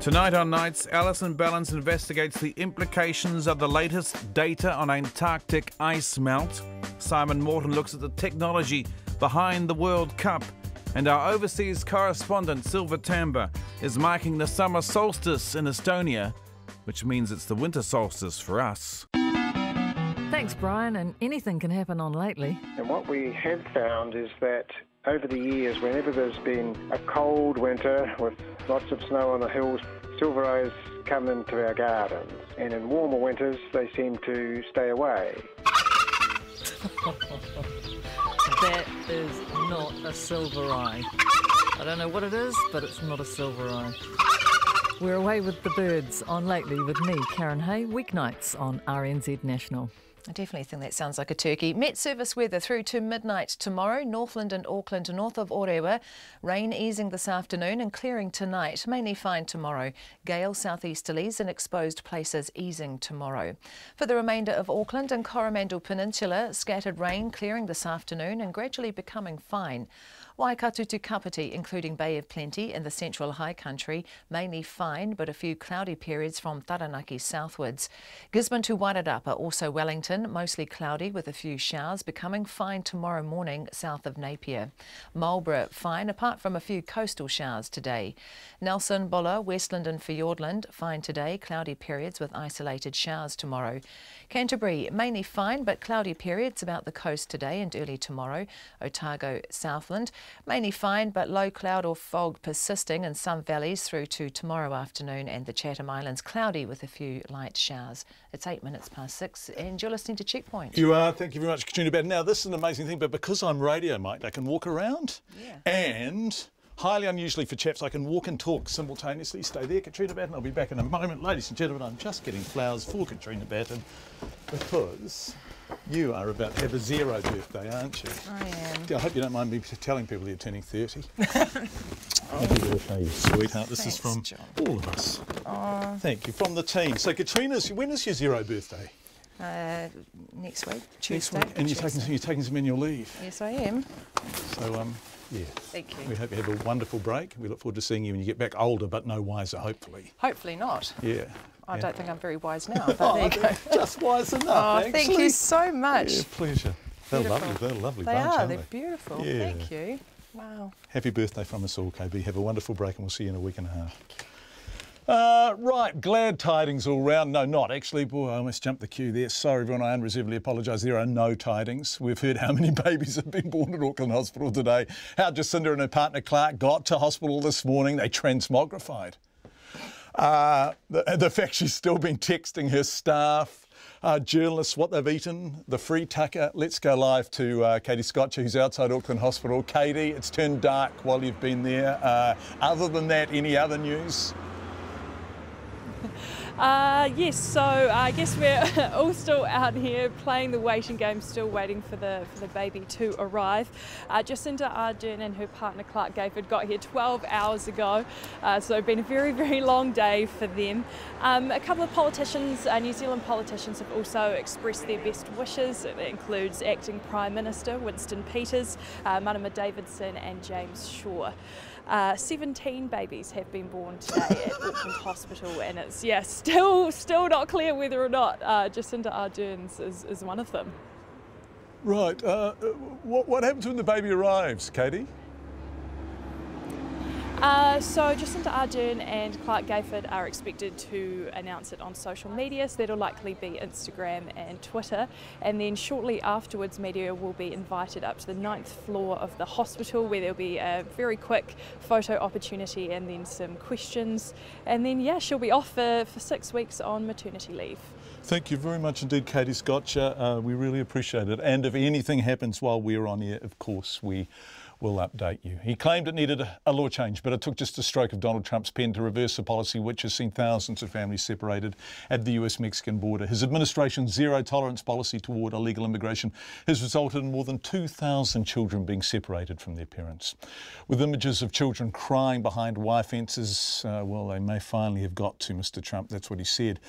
Tonight on Nights, Alison Ballance investigates the implications of the latest data on Antarctic ice melt. Simon Morton looks at the technology behind the World Cup. And our overseas correspondent, Silva Tamba, is marking the summer solstice in Estonia, which means it's the winter solstice for us. Thanks, Brian, and anything can happen on Lately. And what we have found is that over the years, whenever there's been a cold winter with lots of snow on the hills, silver eyes come into our gardens. And in warmer winters, they seem to stay away. That is not a silver eye. I don't know what it is, but it's not a silver eye. We're away with the birds on Lately with me, Karen Hay, weeknights on RNZ National. I definitely think that sounds like a turkey. Met Service weather through to midnight tomorrow. Northland and Auckland north of Orewa. Rain easing this afternoon and clearing tonight. Mainly fine tomorrow. Gale southeasterlies and exposed places easing tomorrow. For the remainder of Auckland and Coromandel Peninsula, scattered rain clearing this afternoon and gradually becoming fine. Waikato to Kapiti, including Bay of Plenty in the central high country, mainly fine, but a few cloudy periods from Taranaki southwards. Gisborne to Wairarapa, also Wellington, mostly cloudy with a few showers, becoming fine tomorrow morning south of Napier. Marlborough, fine, apart from a few coastal showers today. Nelson, Buller, Westland and Fiordland, fine today, cloudy periods with isolated showers tomorrow. Canterbury, mainly fine, but cloudy periods about the coast today and early tomorrow. Otago, Southland, mainly fine, but low cloud or fog persisting in some valleys through to tomorrow afternoon, and the Chatham Islands cloudy with a few light showers. It's 6:08, and you're listening to Checkpoint. You are. Thank you very much, Katrina. Now, this is an amazing thing, but because I'm radio, mate, I can walk around and highly unusually for chaps. I can walk and talk simultaneously. Stay there, Katrina Batten. I'll be back in a moment. Ladies and gentlemen, I'm just getting flowers for Katrina Batten because you are about to have a 0 birthday, aren't you? I am. I hope you don't mind me telling people you're turning 30. Happy birthday, sweetheart. This is from John. all of us. Oh. Thank you. From the team. So, Katrina's, when is your 0 birthday? Next week, Tuesday. Next week. And you're taking some annual leave? Yes, I am. So, yeah. Thank you. We hope you have a wonderful break. We look forward to seeing you when you get back older, but no wiser, hopefully. Hopefully not. Yeah. I don't think I'm very wise now, but there you go. Just wise enough, Oh, thank you so much. Yeah, pleasure. They're Beautiful. lovely. They're a lovely They bunch, are. aren't They're they? beautiful. Yeah. Thank you. Wow. Happy birthday from us all, KB. Have a wonderful break and we'll see you in a week and a half. Right, glad tidings all round. No, not actually. Boy, I almost jumped the queue there. Sorry, everyone, I unreservedly apologise. There are no tidings. We've heard how many babies have been born at Auckland Hospital today, how Jacinda and her partner Clark got to hospital this morning. They transmogrified. The fact she's still been texting her staff, journalists, what they've eaten, the free tucker. Let's go live to Katie Scotcher, who's outside Auckland Hospital. Katie, it's turned dark while you've been there. Other than that, any other news? Yes, so I guess we're all still out here playing the waiting game, still waiting for the baby to arrive. Jacinda Ardern and her partner Clark Gayford got here 12 hours ago, so it's been a very, very long day for them. A couple of politicians, New Zealand politicians, have also expressed their best wishes. It includes Acting Prime Minister Winston Peters, Marama Davidson and James Shaw. 17 babies have been born today at Auckland Hospital, and it's still not clear whether or not Jacinda Ardern's is one of them. Right. What happens when the baby arrives, Katie? So Jacinda Ardern and Clark Gayford are expected to announce it on social media, so that'll likely be Instagram and Twitter, and then shortly afterwards media will be invited up to the 9th floor of the hospital, where there'll be a very quick photo opportunity and then some questions, and then she'll be off for 6 weeks on maternity leave. Thank you very much indeed, Katie Scotcher. We really appreciate it, and if anything happens while we're on air, of course we will update you. He claimed it needed a law change, but it took just a stroke of Donald Trump's pen to reverse a policy which has seen thousands of families separated at the US-Mexican border. His administration's zero-tolerance policy toward illegal immigration has resulted in more than 2,000 children being separated from their parents. With images of children crying behind wire fences, well, they may finally have got to Mr. Trump. That's what he said.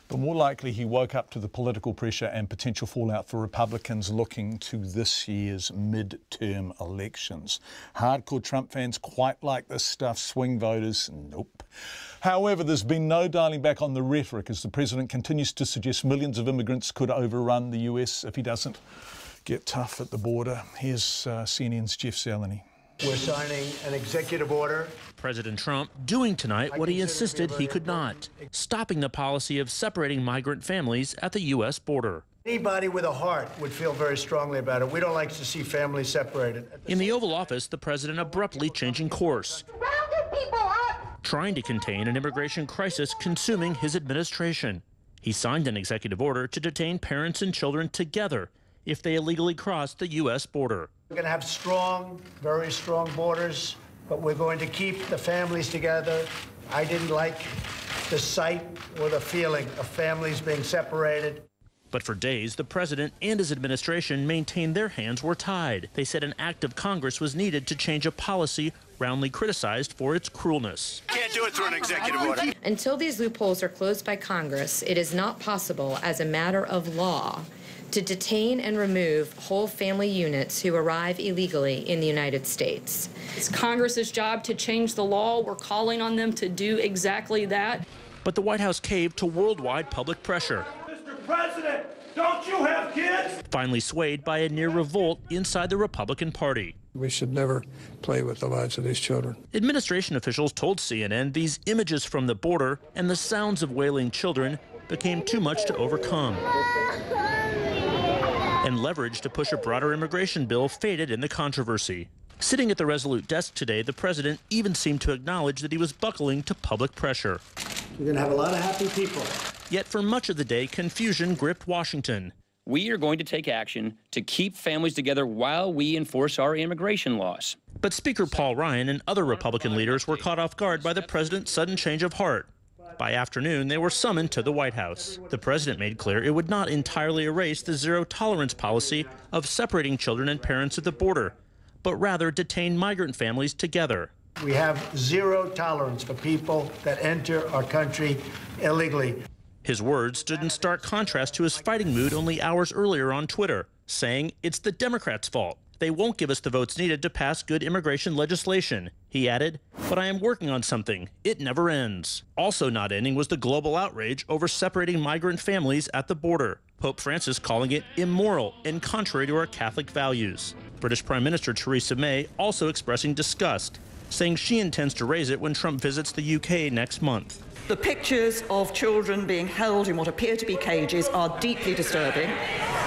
But more likely, he woke up to the political pressure and potential fallout for Republicans looking to this year's mid-term elections. Hardcore Trump fans quite like this stuff. Swing voters, nope. However, there's been no dialing back on the rhetoric as the president continues to suggest millions of immigrants could overrun the US if he doesn't get tough at the border. Here's CNN's Jeff Zeleny. We're signing an executive order. President Trump doing tonight what he insisted he could not, stopping the policy of separating migrant families at the U.S. border. Anybody with a heart would feel very strongly about it. We don't like to see families separated. In the Oval Office, the president abruptly changing course, trying to contain an immigration crisis consuming his administration. He signed an executive order to detain parents and children together if they illegally cross the U.S. border. We're going to have strong, very strong borders, but we're going to keep the families together. I didn't like the sight or the feeling of families being separated. But for days, the president and his administration maintained their hands were tied. They said an act of Congress was needed to change a policy roundly criticized for its cruelness. Can't do it through an executive order. Until these loopholes are closed by Congress, it is not possible as a matter of law to detain and remove whole family units who arrive illegally in the United States. It's Congress's job to change the law. We're calling on them to do exactly that. But the White House caved to worldwide public pressure. Mr. President, don't you have kids? Finally swayed by a near revolt inside the Republican Party. We should never play with the lives of these children. Administration officials told CNN these images from the border and the sounds of wailing children became too much to overcome. And leverage to push a broader immigration bill faded in the controversy. Sitting at the Resolute desk today, the president even seemed to acknowledge that he was buckling to public pressure. You're going to have a lot of happy people. Yet for much of the day, confusion gripped Washington. We are going to take action to keep families together while we enforce our immigration laws. But Speaker Paul Ryan and other Republican leaders were caught off guard by the president's sudden change of heart. By afternoon, they were summoned to the White House. The president made clear it would not entirely erase the zero-tolerance policy of separating children and parents at the border, but rather detain migrant families together. We have zero tolerance for people that enter our country illegally. His words stood in stark contrast to his fighting mood only hours earlier on Twitter, saying it's the Democrats' fault. They won't give us the votes needed to pass good immigration legislation. He added, but I am working on something. It never ends. Also not ending was the global outrage over separating migrant families at the border. Pope Francis calling it immoral and contrary to our Catholic values. British Prime Minister Theresa May also expressing disgust, saying she intends to raise it when Trump visits the UK next month. The pictures of children being held in what appear to be cages are deeply disturbing.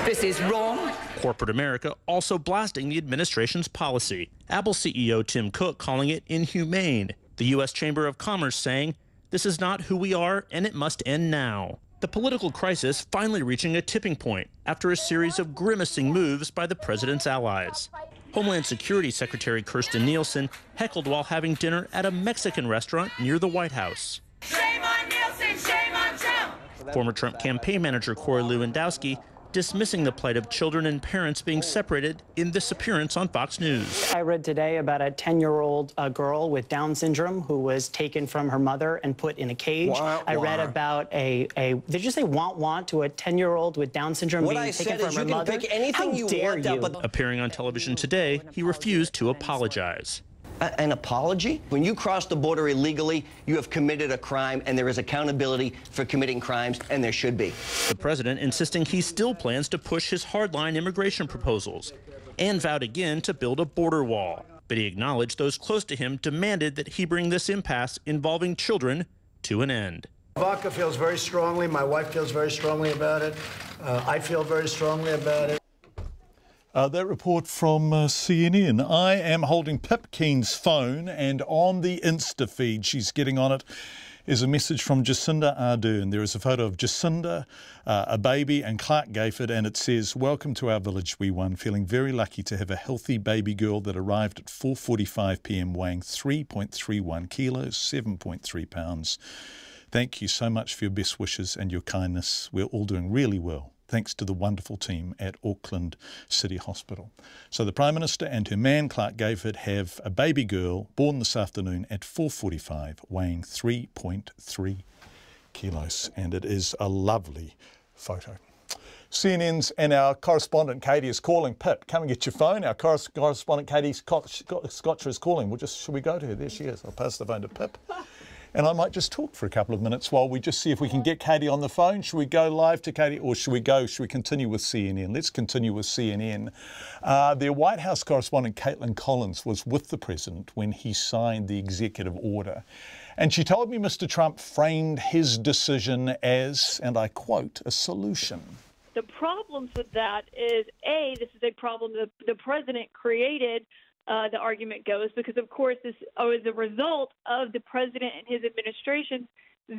This is wrong. Corporate America also blasting the administration's policy. Apple CEO Tim Cook calling it inhumane. The U.S. Chamber of Commerce saying, this is not who we are and it must end now. The political crisis finally reaching a tipping point after a series of grimacing moves by the president's allies. Homeland Security Secretary Kirstjen Nielsen heckled while having dinner at a Mexican restaurant near the White House. Shame on Nielsen, shame on Trump! Former Trump campaign manager Corey Lewandowski dismissing the plight of children and parents being separated in this appearance on Fox News. I read today about a 10-year-old girl with Down syndrome who was taken from her mother and put in a cage. I read about did you say want to a 10-year-old with Down syndrome being taken from her mother? Pick anything How you dare want you? up, but Appearing on television today, he refused to apologize. an apology? When you cross the border illegally, you have committed a crime, and there is accountability for committing crimes, and there should be. The president insisting he still plans to push his hardline immigration proposals and vowed again to build a border wall. But he acknowledged those close to him demanded that he bring this impasse involving children to an end. Ivanka feels very strongly. My wife feels very strongly about it. I feel very strongly about it. That report from CNN. I am holding Pip Keen's phone, and on the Insta feed she's getting on it is a message from Jacinda Ardern. There is a photo of Jacinda, a baby, and Clark Gayford, and it says, "Welcome to our village, we won. Feeling very lucky to have a healthy baby girl that arrived at 4:45 p.m. weighing 3.31 kilos, 7.3 pounds. Thank you so much for your best wishes and your kindness. We're all doing really well, thanks to the wonderful team at Auckland City Hospital." So the Prime Minister and her man, Clark Gayford, have a baby girl born this afternoon at 4:45, weighing 3.3 kilos, and it is a lovely photo. CNN's and our correspondent Katie is calling. Pip, come and get your phone. Our correspondent Katie Scotcher is calling. Should we go to her? There she is. I'll pass the phone to Pip. And I might just talk for a couple of minutes while we just see if we can get Katie on the phone. Should we go live to Katie, or should we continue with CNN? Let's continue with CNN. Their White House correspondent Caitlin Collins was with the president when he signed the executive order. And she told me Mr. Trump framed his decision as, and I quote, a solution. The problems with that is, A, this is a problem that the president created, the argument goes, because, of course, this is a result of the president and his administration's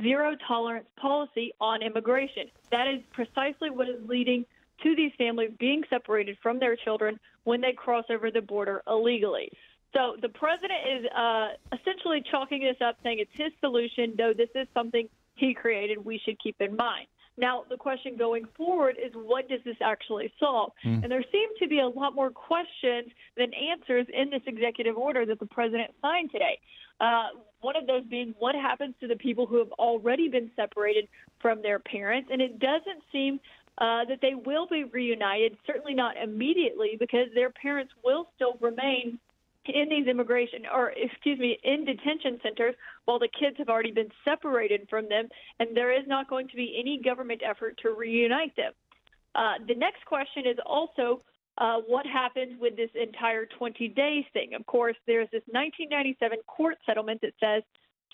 zero-tolerance policy on immigration. That is precisely what is leading to these families being separated from their children when they cross over the border illegally. So the president is essentially chalking this up, saying it's his solution, though this is something he created we should keep in mind. Now, the question going forward is, what does this actually solve? And there seem to be a lot more questions than answers in this executive order that the president signed today. One of those being, what happens to the people who have already been separated from their parents? And it doesn't seem that they will be reunited, certainly not immediately, because their parents will still remain in these in detention centers while the kids have already been separated from them, and there is not going to be any government effort to reunite them. The next question is also what happens with this entire 20 days thing. Of course, there's this 1997 court settlement that says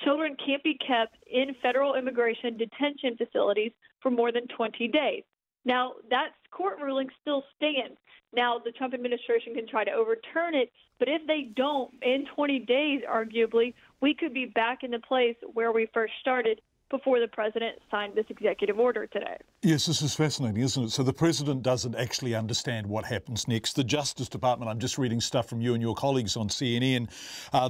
children can't be kept in federal immigration detention facilities for more than 20 days. Now, that court ruling still stands. Now, the Trump administration can try to overturn it, but if they don't, in 20 days, arguably, we could be back in the place where we first started before the president signed this executive order today. Yes, this is fascinating, isn't it? So the president doesn't actually understand what happens next. The Justice Department, I'm just reading stuff from you and your colleagues on CNN,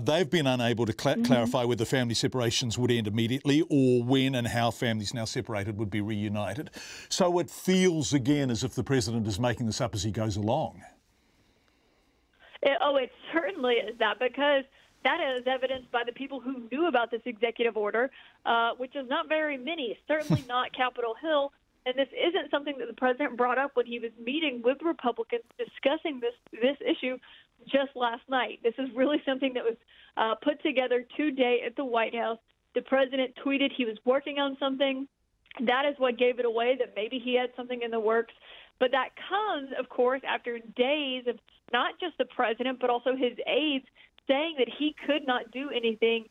they've been unable to clarify whether family separations would end immediately or when and how families now separated would be reunited. So it feels again as if the president is making this up as he goes along. It certainly is that, because that is evidenced by the people who knew about this executive order, which is not very many, certainly not Capitol Hill. And this isn't something that the president brought up when he was meeting with Republicans discussing this issue just last night. This is really something that was put together today at the White House. The president tweeted he was working on something. That is what gave it away, that maybe he had something in the works. But that comes, of course, after days of not just the president, but also his aides saying that he could not do anything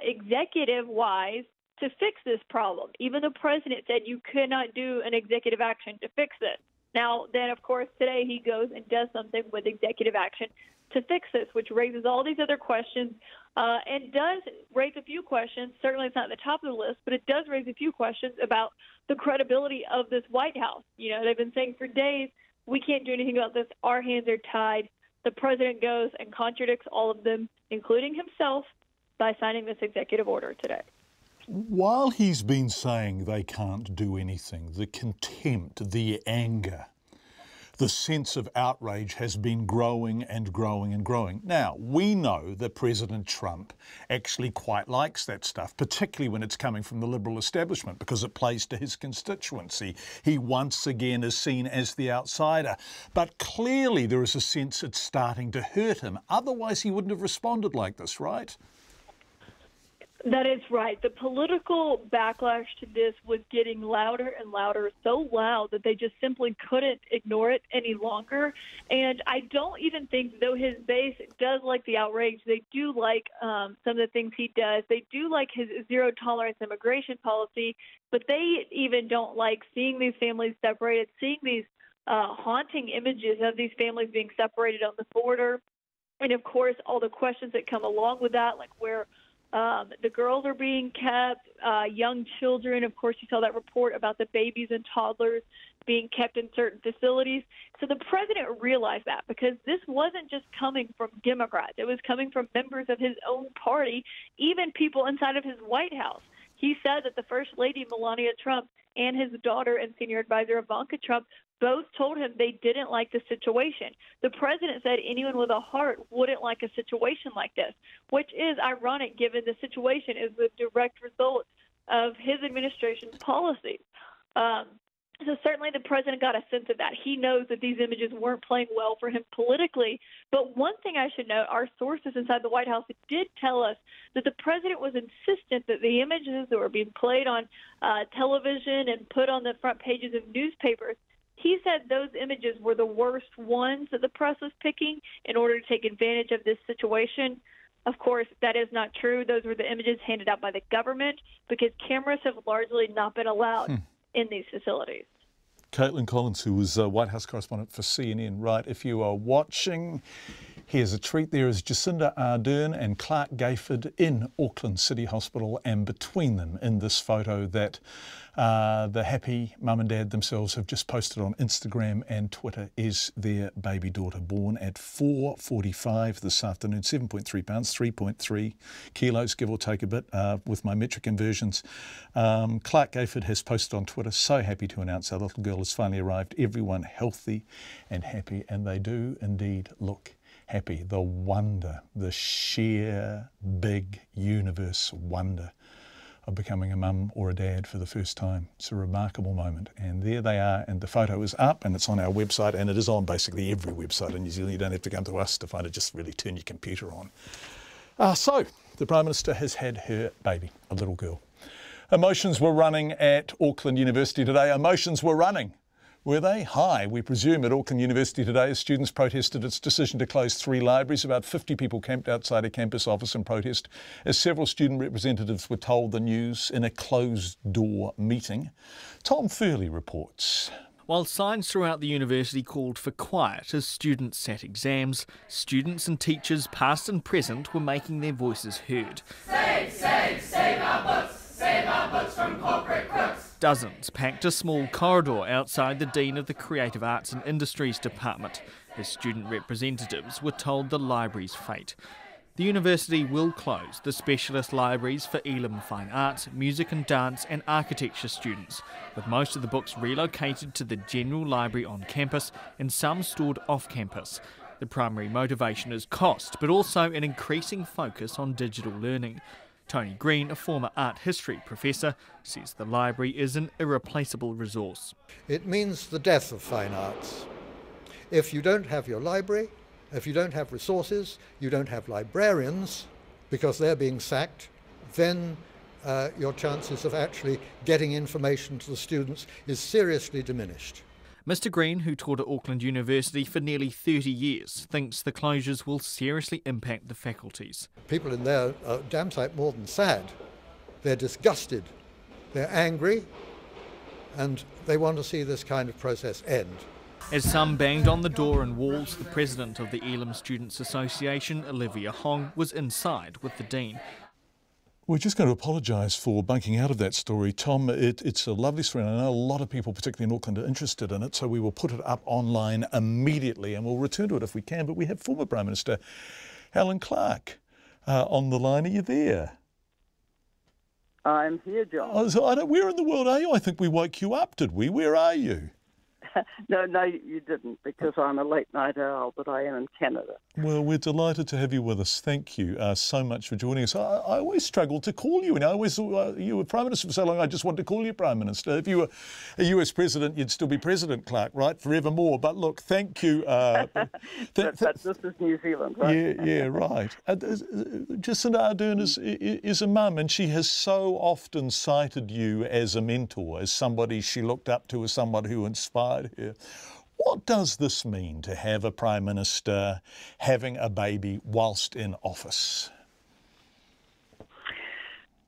executive-wise to fix this problem. Even the president said you could not do an executive action to fix this. Now, then, of course, today he goes and does something with executive action to fix this, which raises all these other questions and does raise a few questions. Certainly it's not at the top of the list, but it does raise a few questions about the credibility of this White House. You know, they've been saying for days, we can't do anything about this. Our hands are tied. The president goes and contradicts all of them, including himself, by signing this executive order today. While he's been saying they can't do anything, the contempt, the anger, the sense of outrage has been growing and growing and growing. Now, we know that President Trump actually quite likes that stuff, particularly when it's coming from the Liberal establishment, because it plays to his constituency. He once again is seen as the outsider. But clearly there is a sense it's starting to hurt him. Otherwise, he wouldn't have responded like this, right? That is right. The political backlash to this was getting louder and louder, so loud that they just simply couldn't ignore it any longer. And I don't even think, though his base does like the outrage, they do like some of the things he does. They do like his zero-tolerance immigration policy, but they even don't like seeing these families separated, seeing these haunting images of these families being separated on the border. And, of course, all the questions that come along with that, like where the girls are being kept, young children. Of course, you saw that report about the babies and toddlers being kept in certain facilities. So the president realized that, because this wasn't just coming from Democrats. It was coming from members of his own party, even people inside of his White House. He said that the First Lady, Melania Trump, and his daughter and senior advisor, Ivanka Trump, both told him they didn't like the situation. The president said anyone with a heart wouldn't like a situation like this, which is ironic given the situation is the direct result of his administration's policies. So certainly the president got a sense of that. He knows that these images weren't playing well for him politically. But one thing I should note, our sources inside the White House did tell us that the president was insistent that the images that were being played on television and put on the front pages of newspapers, he said those images were the worst ones that the press was picking in order to take advantage of this situation. Of course, that is not true. Those were the images handed out by the government, because cameras have largely not been allowed in these facilities. Caitlin Collins, who was a White House correspondent for CNN, right? If you are watching, here's a treat. There is Jacinda Ardern and Clark Gayford in Auckland City Hospital, and between them in this photo that the happy mum and dad themselves have just posted on Instagram and Twitter is their baby daughter, born at 4:45 this afternoon, 7.3 pounds, 3.3 kilos, give or take a bit with my metric conversions. Clark Gayford has posted on Twitter, so happy to announce our little girl has finally arrived. Everyone healthy and happy, and they do indeed look happy. The wonder, the sheer big universe wonder of becoming a mum or a dad for the first time. It's a remarkable moment, and there they are, and the photo is up and it's on our website, and it is on basically every website in New Zealand. You don't have to come to us to find it, just really turn your computer on. So the Prime Minister has had her baby, a little girl. Emotions were running at Auckland University today. Emotions were running. Were they? High, we presume, at Auckland University today as students protested its decision to close 3 libraries. About 50 people camped outside a campus office in protest as several student representatives were told the news in a closed-door meeting. Tom Furley reports. While signs throughout the university called for quiet as students sat exams, students and teachers past and present were making their voices heard. Save our books! Save our puppets from corporate crooks. Dozens packed a small corridor outside the Dean of the Creative Arts and Industries Department as student representatives were told the library's fate. The university will close the specialist libraries for Elam Fine Arts, Music and Dance and Architecture students, with most of the books relocated to the General Library on campus and some stored off campus. The primary motivation is cost, but also an increasing focus on digital learning. Tony Green, a former art history professor, says the library is an irreplaceable resource. It means the death of fine arts. If you don't have your library, if you don't have resources, you don't have librarians, because they're being sacked, then your chances of actually getting information to the students is seriously diminished. Mr Green, who taught at Auckland University for nearly 30 years, thinks the closures will seriously impact the faculties. People in there are damn sight more than sad. They're disgusted, they're angry, and they want to see this kind of process end. As some banged on the door and walls, the president of the Elam Students Association, Olivia Hong, was inside with the dean. We're just going to apologise for bunking out of that story. Tom, it's a lovely story, and I know a lot of people, particularly in Auckland, are interested in it, so we will put it up online immediately and we'll return to it if we can. But we have former Prime Minister Helen Clark on the line. Are you there? I'm here, John. Oh, so where in the world are you? I think we woke you up, did we? Where are you? No, you didn't, because I'm a late night owl, but I am in Canada. Well, we're delighted to have you with us. Thank you so much for joining us. I always struggled to call you, and I always thought you were Prime Minister for so long, I just wanted to call you Prime Minister. If you were a US President, you'd still be President Clark, right, forevermore. But look, thank you. But this is New Zealand, right? Yeah, right. Jacinda Ardern is a mum, and she has so often cited you as a mentor, as somebody she looked up to, as somebody who inspired her. What does this mean to have a Prime Minister having a baby whilst in office?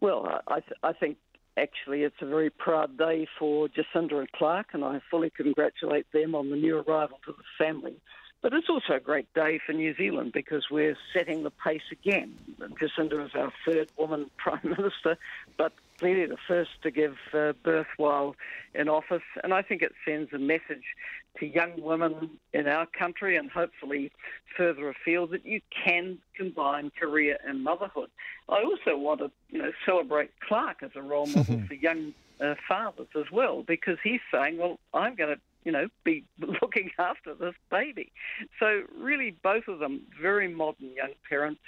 Well, I think actually it's a very proud day for Jacinda and Clark, and I fully congratulate them on the new arrival to the family. But it's also a great day for New Zealand because we're setting the pace again. Jacinda is our third woman Prime Minister, but clearly the first to give birth while in office. And I think it sends a message to young women in our country and hopefully further afield that you can combine career and motherhood. I also want to celebrate Clark as a role model for young fathers as well, because he's saying, well, I'm going to be looking after this baby. So really both of them very modern young parents,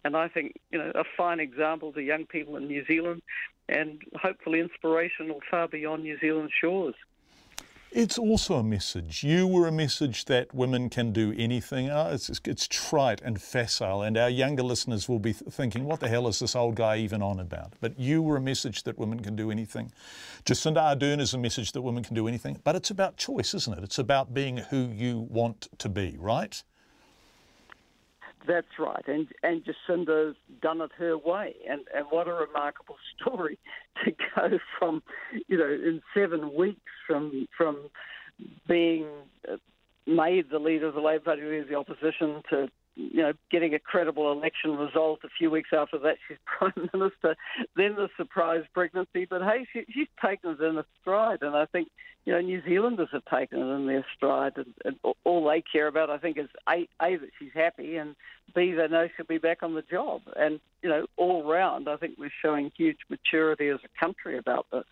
and I think a fine example to young people in New Zealand and hopefully inspirational far beyond New Zealand's shores. It's also a message. You were a message that women can do anything. It's trite and facile, and our younger listeners will be thinking, what the hell is this old guy even on about? But you were a message that women can do anything. Jacinda Ardern is a message that women can do anything. But it's about choice, isn't it? It's about being who you want to be, right? That's right, and Jacinda's done it her way, and what a remarkable story to go from, in 7 weeks from being made the leader of the Labour Party, leader of the opposition, to getting a credible election result. A few weeks after that, she's Prime Minister. Then the surprise pregnancy. But hey, she's taken it in a stride, and I think New Zealanders have taken it in their stride. And all they care about, I think, is A, that she's happy, and B, they know she'll be back on the job. And all round, I think we're showing huge maturity as a country about this.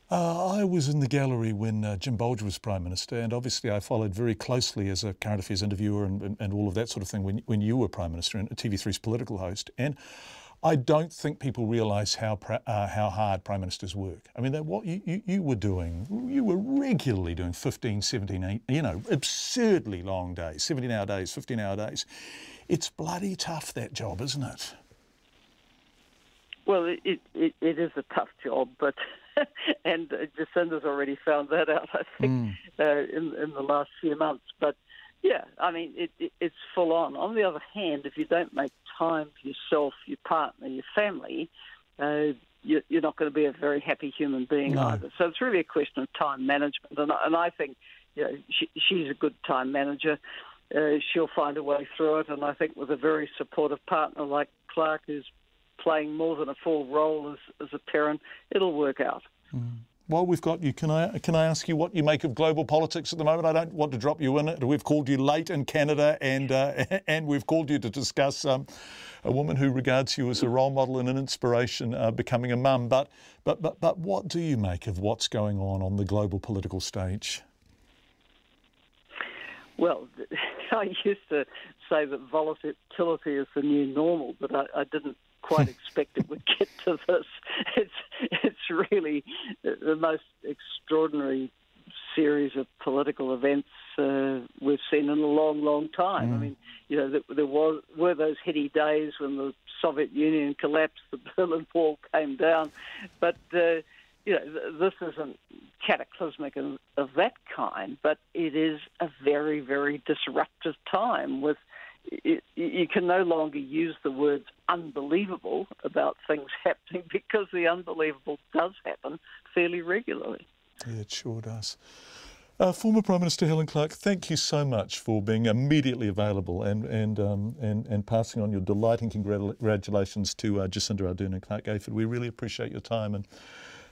I was in the gallery when Jim Bolger was Prime Minister, and obviously I followed very closely as a current affairs interviewer and all of that sort of thing when you were Prime Minister and TV3's political host. And I don't think people realise how hard Prime Ministers work. I mean, what you were doing, you were regularly doing 15, 17, absurdly long days, 17-hour days, 15-hour days. It's bloody tough, that job, isn't it? Well, it is a tough job, but and Jacinda's already found that out, I think, in the last few months. But yeah, I mean, it's full on. On the other hand, if you don't make time for yourself, your partner, your family, you're not going to be a very happy human being either. So it's really a question of time management, and I think she's a good time manager. She'll find a way through it, and I think with a very supportive partner like Clark, who's playing more than a full role as a parent, it'll work out. While we've got you, can I ask you what you make of global politics at the moment? I don't want to drop you in it. We've called you late in Canada, and we've called you to discuss a woman who regards you as a role model and an inspiration, becoming a mum. But what do you make of what's going on the global political stage? Well, I used to say that volatility is the new normal, but I didn't quite expect it would get to this. It's really the most extraordinary series of political events we've seen in a long, long time. I mean, you know, there were those heady days when the Soviet Union collapsed, the Berlin Wall came down, but you know, this isn't cataclysmic of that kind, but it is a very, very disruptive time with. You can no longer use the words unbelievable about things happening because the unbelievable does happen fairly regularly. Yeah, it sure does. Former Prime Minister Helen Clark, thank you so much for being immediately available and passing on your delighting congratulations to Jacinda Ardern and Clark Gayford. We really appreciate your time, and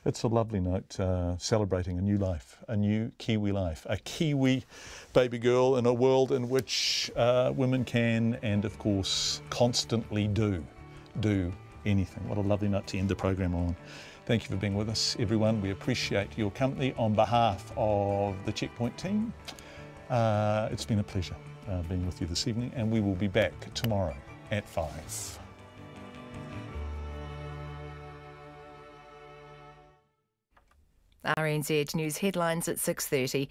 it's a lovely note celebrating a new life, a new Kiwi life, a Kiwi baby girl in a world in which women can and, of course, constantly do anything. What a lovely note to end the program on. Thank you for being with us, everyone. We appreciate your company on behalf of the Checkpoint team. It's been a pleasure being with you this evening, and we will be back tomorrow at 5. RNZ News headlines at 6:30.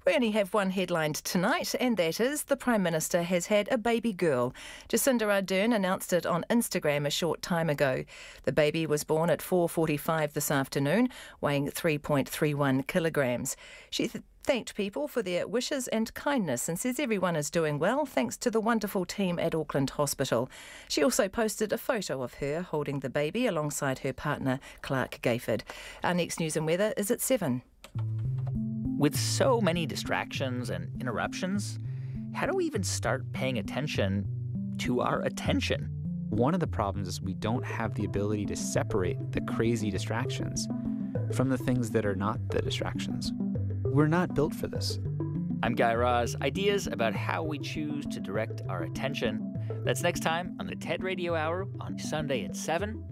We only have one headline tonight, and that is the Prime Minister has had a baby girl. Jacinda Ardern announced it on Instagram a short time ago. The baby was born at 4:45 this afternoon, weighing 3.31 kilograms. She thanked people for their wishes and kindness and says everyone is doing well thanks to the wonderful team at Auckland Hospital. She also posted a photo of her holding the baby alongside her partner Clark Gayford. Our next news and weather is at 7. With so many distractions and interruptions, how do we even start paying attention to our attention? One of the problems is we don't have the ability to separate the crazy distractions from the things that are not the distractions. We're not built for this. I'm Guy Raz. Ideas about how we choose to direct our attention. That's next time on the TED Radio Hour on Sunday at 7.